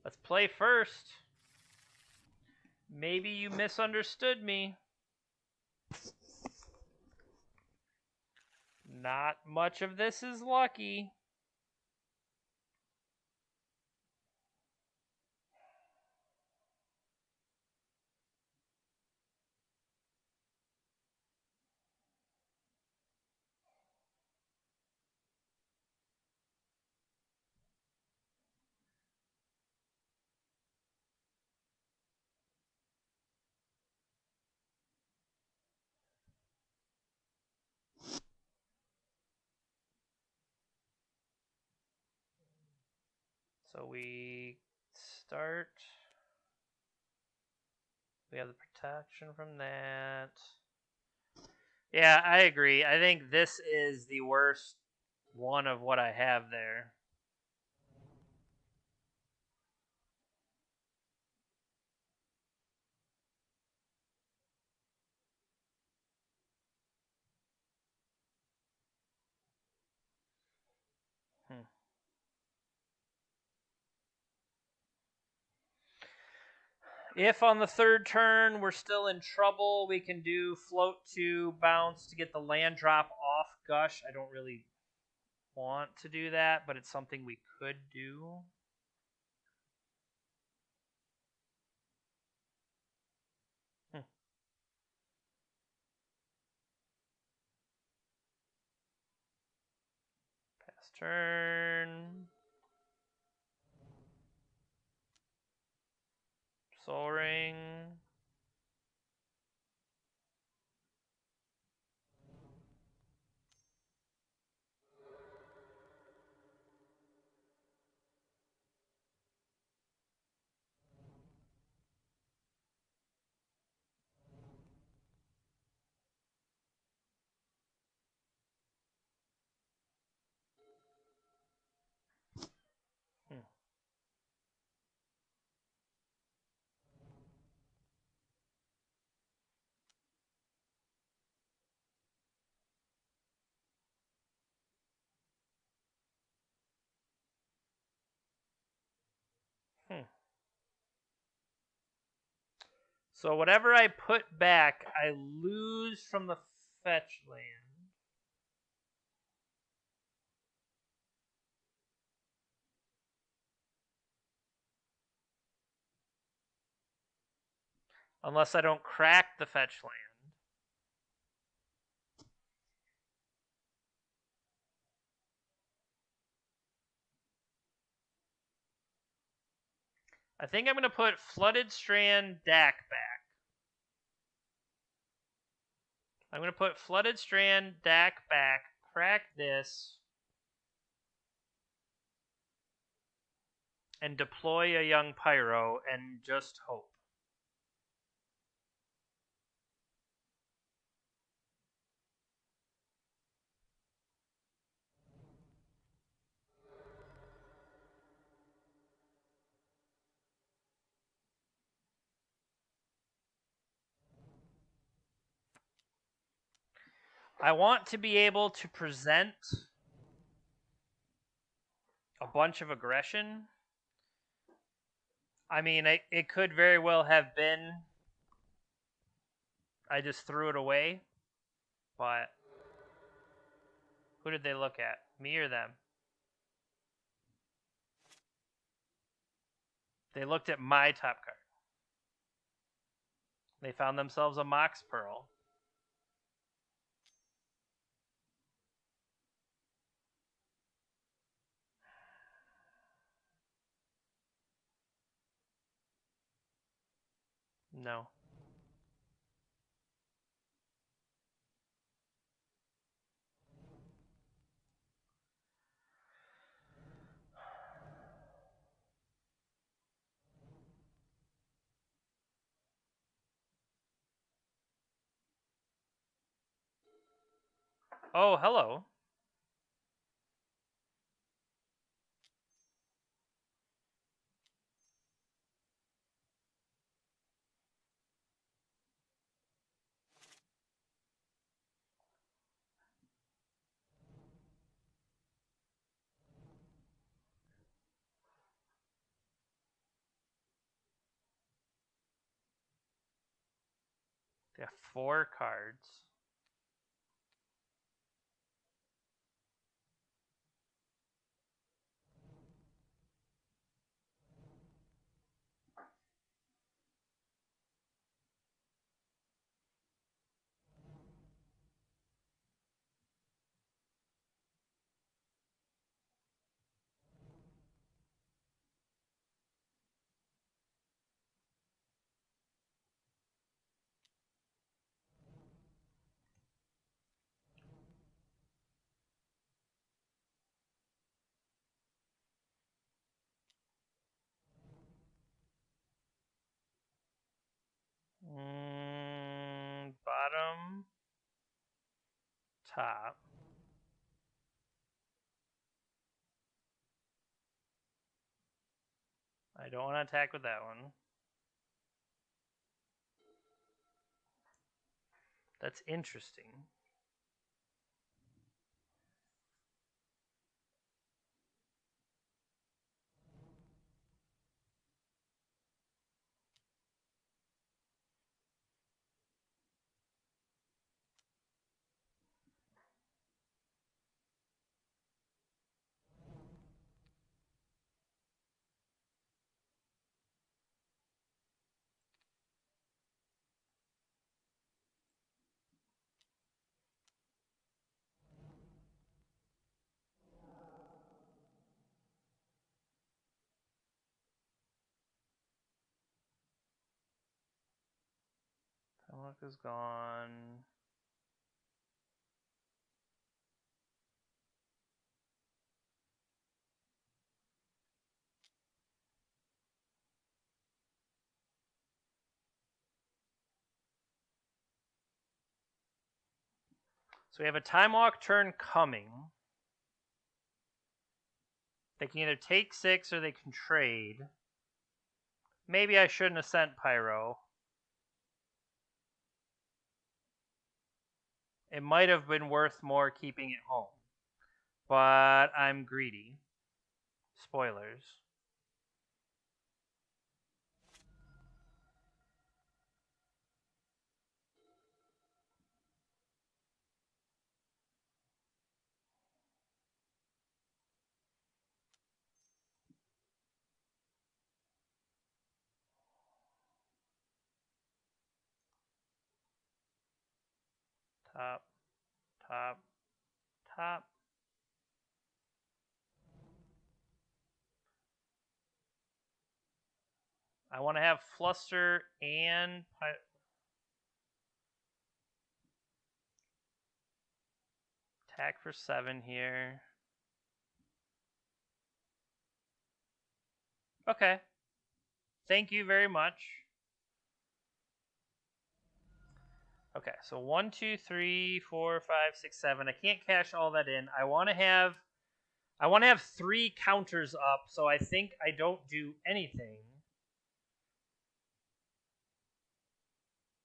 Let's play first. Maybe you misunderstood me. Not much of this is lucky. So we start. We have the protection from that. Yeah, I agree. I think this is the worst one of what I have there. Hmm. If on the third turn we're still in trouble, we can do float to bounce to get the land drop off Gush. I don't really want to do that, but it's something we could do. Pass turn. Soul Ring. Hmm. Hmm. So whatever I put back, I lose from the fetch land. Unless I don't crack the fetch land. I think I'm going to put Flooded Strand Dak back. I'm going to put Flooded Strand Dak back, crack this, and deploy a young Pyro and just hope. I want to be able to present a bunch of aggression. I mean, it could very well have been I just threw it away, but who did they look at? Me or them? They looked at my top card. They found themselves a Mox Pearl. No. Oh, hello. They have 4 cards. Bottom, top. I don't want to attack with that one. That's interesting. Tamok is gone. So we have a time walk turn coming. They can either take 6 or they can trade. Maybe I shouldn't have sent Pyro. It might have been worth more keeping it home. But I'm greedy. Spoilers. Top, top, top. I want to have Fluster and attack for 7 here. Okay. Thank you very much. Okay, so 1, 2, 3, 4, 5, 6, 7. I can't cash all that in. I want to have 3 counters up, so I think I don't do anything.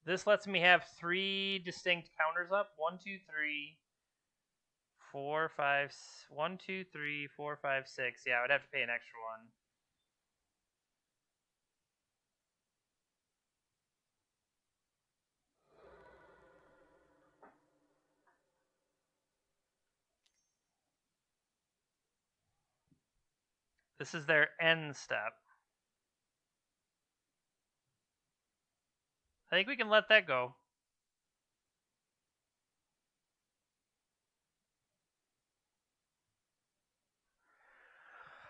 This lets me have 3 distinct counters up. 1, 2, 3, 4, 5. 1, 2, 3, 4, 5, 6. Yeah, I would have to pay an extra one. This is their end step. I think we can let that go.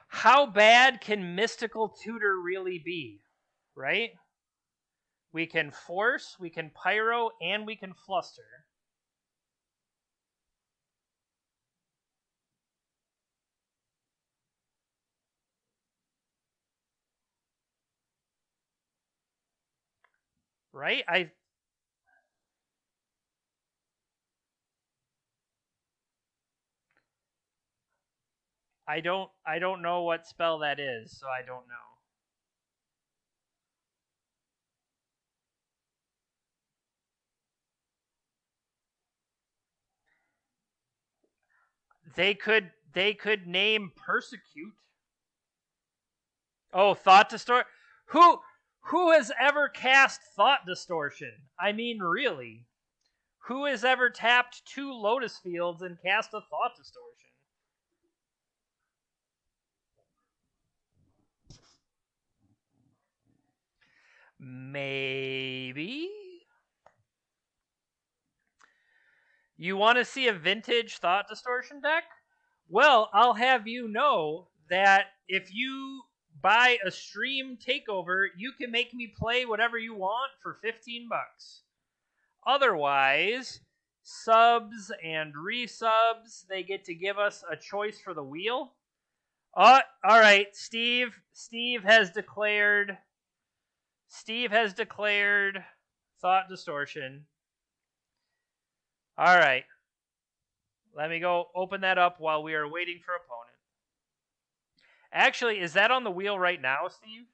How bad can Mystical Tutor really be? Right? We can Force, we can Pyro, and we can Fluster. Right? I don't know what spell that is, so I don't know. They could name persecute. Oh, thought distortion. Who has ever cast thought distortion? I mean, really. Who has ever tapped 2 Lotus Fields and cast a thought distortion? Maybe. You want to see a vintage thought distortion deck? Well, I'll have you know that if you buy a stream takeover, you can make me play whatever you want for $15. Otherwise, subs and resubs, they get to give us a choice for the wheel. All right, Steve has declared thought distortion. All right. Let me go open that up while we are waiting for opponent. Actually, is that on the wheel right now, Steve?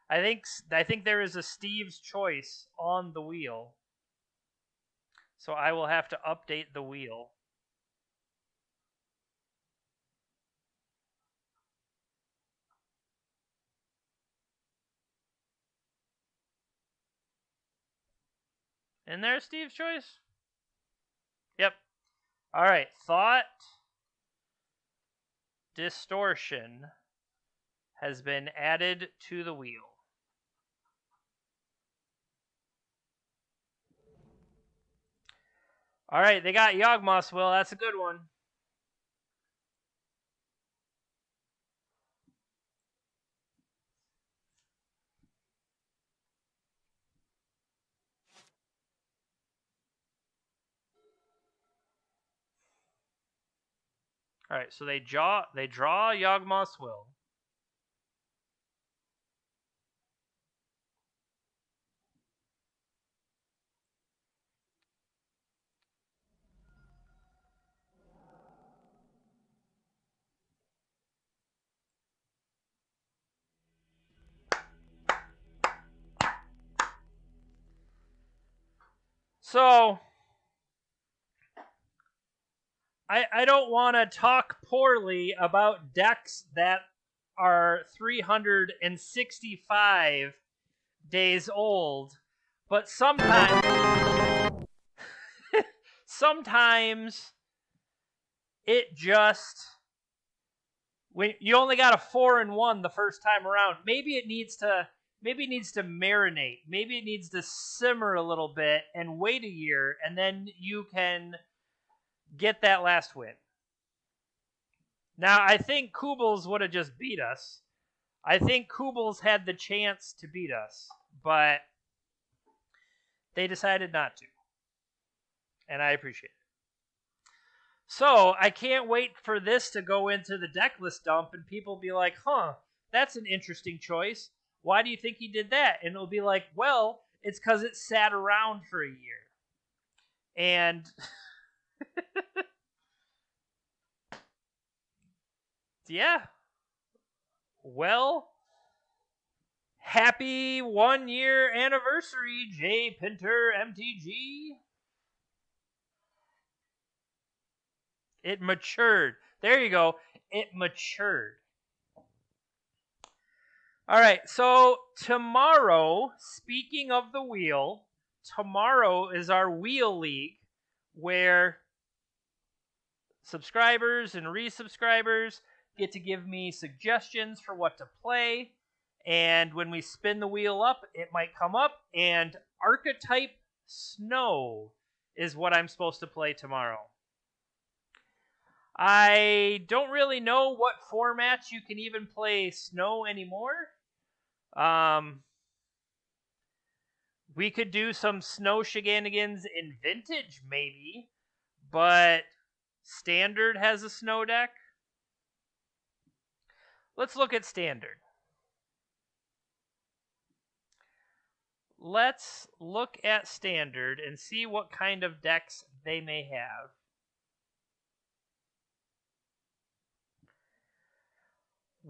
I think there is a Steve's choice on the wheel. So I will have to update the wheel. And there's Steve's choice. Yep. All right. Thought distortion has been added to the wheel. All right, they got Yawgmoth's Will. That's a good one. All right, so they draw Yawgmoth's Will. So I don't want to talk poorly about decks that are 365 days old, but sometimes it just, when you only got a 4-1 the first time around, maybe it needs to marinate. Maybe it needs to simmer a little bit and wait a year, and then you can get that last win. Now, I think Kubels would have just beat us. I think Kubels had the chance to beat us, but they decided not to. And I appreciate it. So, I can't wait for this to go into the deck list dump and people be like, huh, that's an interesting choice. Why do you think he did that? And it'll be like, well, it's because it sat around for a year. And yeah. Well, happy 1-year anniversary, J. Pinter MTG. It matured. There you go. It matured. All right, so tomorrow, speaking of the wheel, tomorrow is our wheel league where subscribers and resubscribers get to give me suggestions for what to play. And when we spin the wheel up, it might come up. And Archetype Snow is what I'm supposed to play tomorrow. I don't really know what formats you can even play Snow anymore. We could do some Snow shenanigans in Vintage, maybe. But Standard has a Snow deck. Let's look at Standard. Let's look at Standard and see what kind of decks they may have.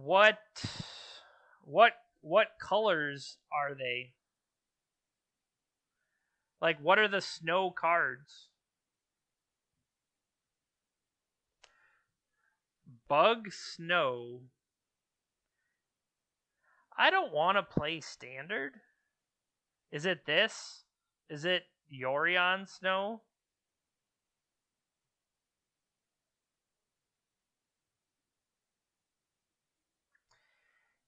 What colors are they? Like, what are the snow cards? Bug Snow. I don't want to play Standard. Is it this? Is it Yorion Snow?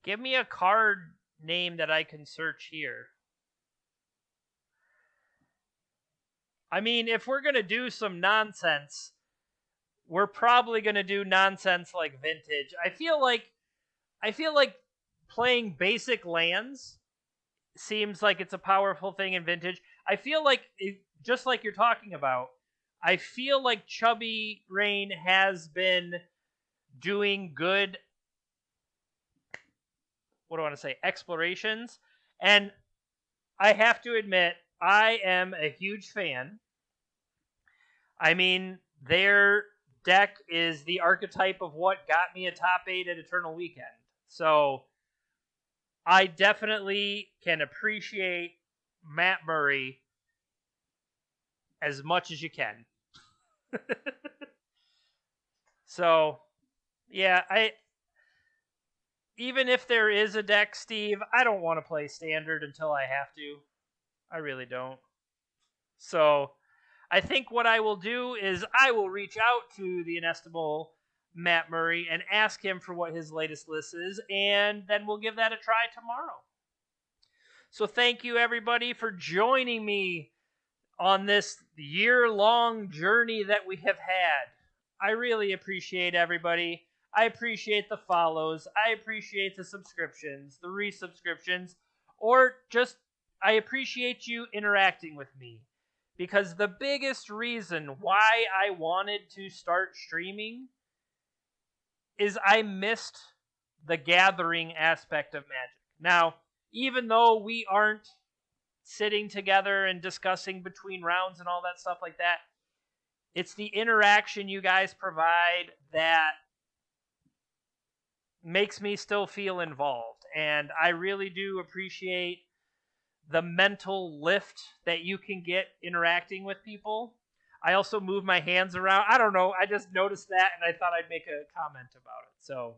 Give me a card name that I can search here. I mean, if we're going to do some nonsense, we're probably going to do nonsense like Vintage. I feel like playing basic lands seems like it's a powerful thing in Vintage. I feel like, just like you're talking about, I feel like Chubby Rain has been doing good, what do I want to say, explorations. And I have to admit, I am a huge fan. I mean, their deck is the archetype of what got me a top 8 at Eternal Weekend. So I definitely can appreciate Matt Murray as much as you can. So, yeah, even if there is a deck, Steve, I don't want to play Standard until I have to. I really don't. So, I think what I will do is I will reach out to the inestimable Matt Murray and ask him for what his latest list is, and then we'll give that a try tomorrow. So thank you, everybody, for joining me on this year-long journey that we have had. I really appreciate everybody. I appreciate the follows. I appreciate the subscriptions, the resubscriptions, or just I appreciate you interacting with me. Because the biggest reason why I wanted to start streaming is I missed the gathering aspect of Magic. Now, even though we aren't sitting together and discussing between rounds and all that stuff like that, it's the interaction you guys provide that makes me still feel involved. And I really do appreciate the mental lift that you can get interacting with people. I also move my hands around. I don't know. I just noticed that, and I thought I'd make a comment about it. So,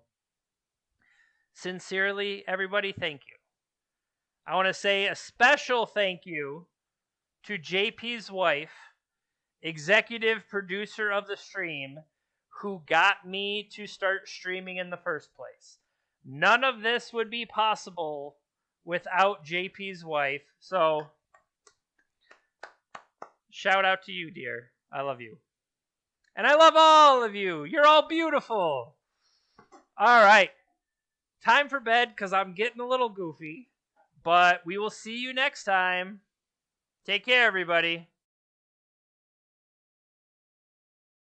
sincerely, everybody, thank you. I want to say a special thank you to JP's wife, executive producer of the stream, who got me to start streaming in the first place. None of this would be possible without JP's wife. So, shout out to you, dear. I love you. And I love all of you. You're all beautiful. All right. Time for bed because I'm getting a little goofy. But we will see you next time. Take care, everybody.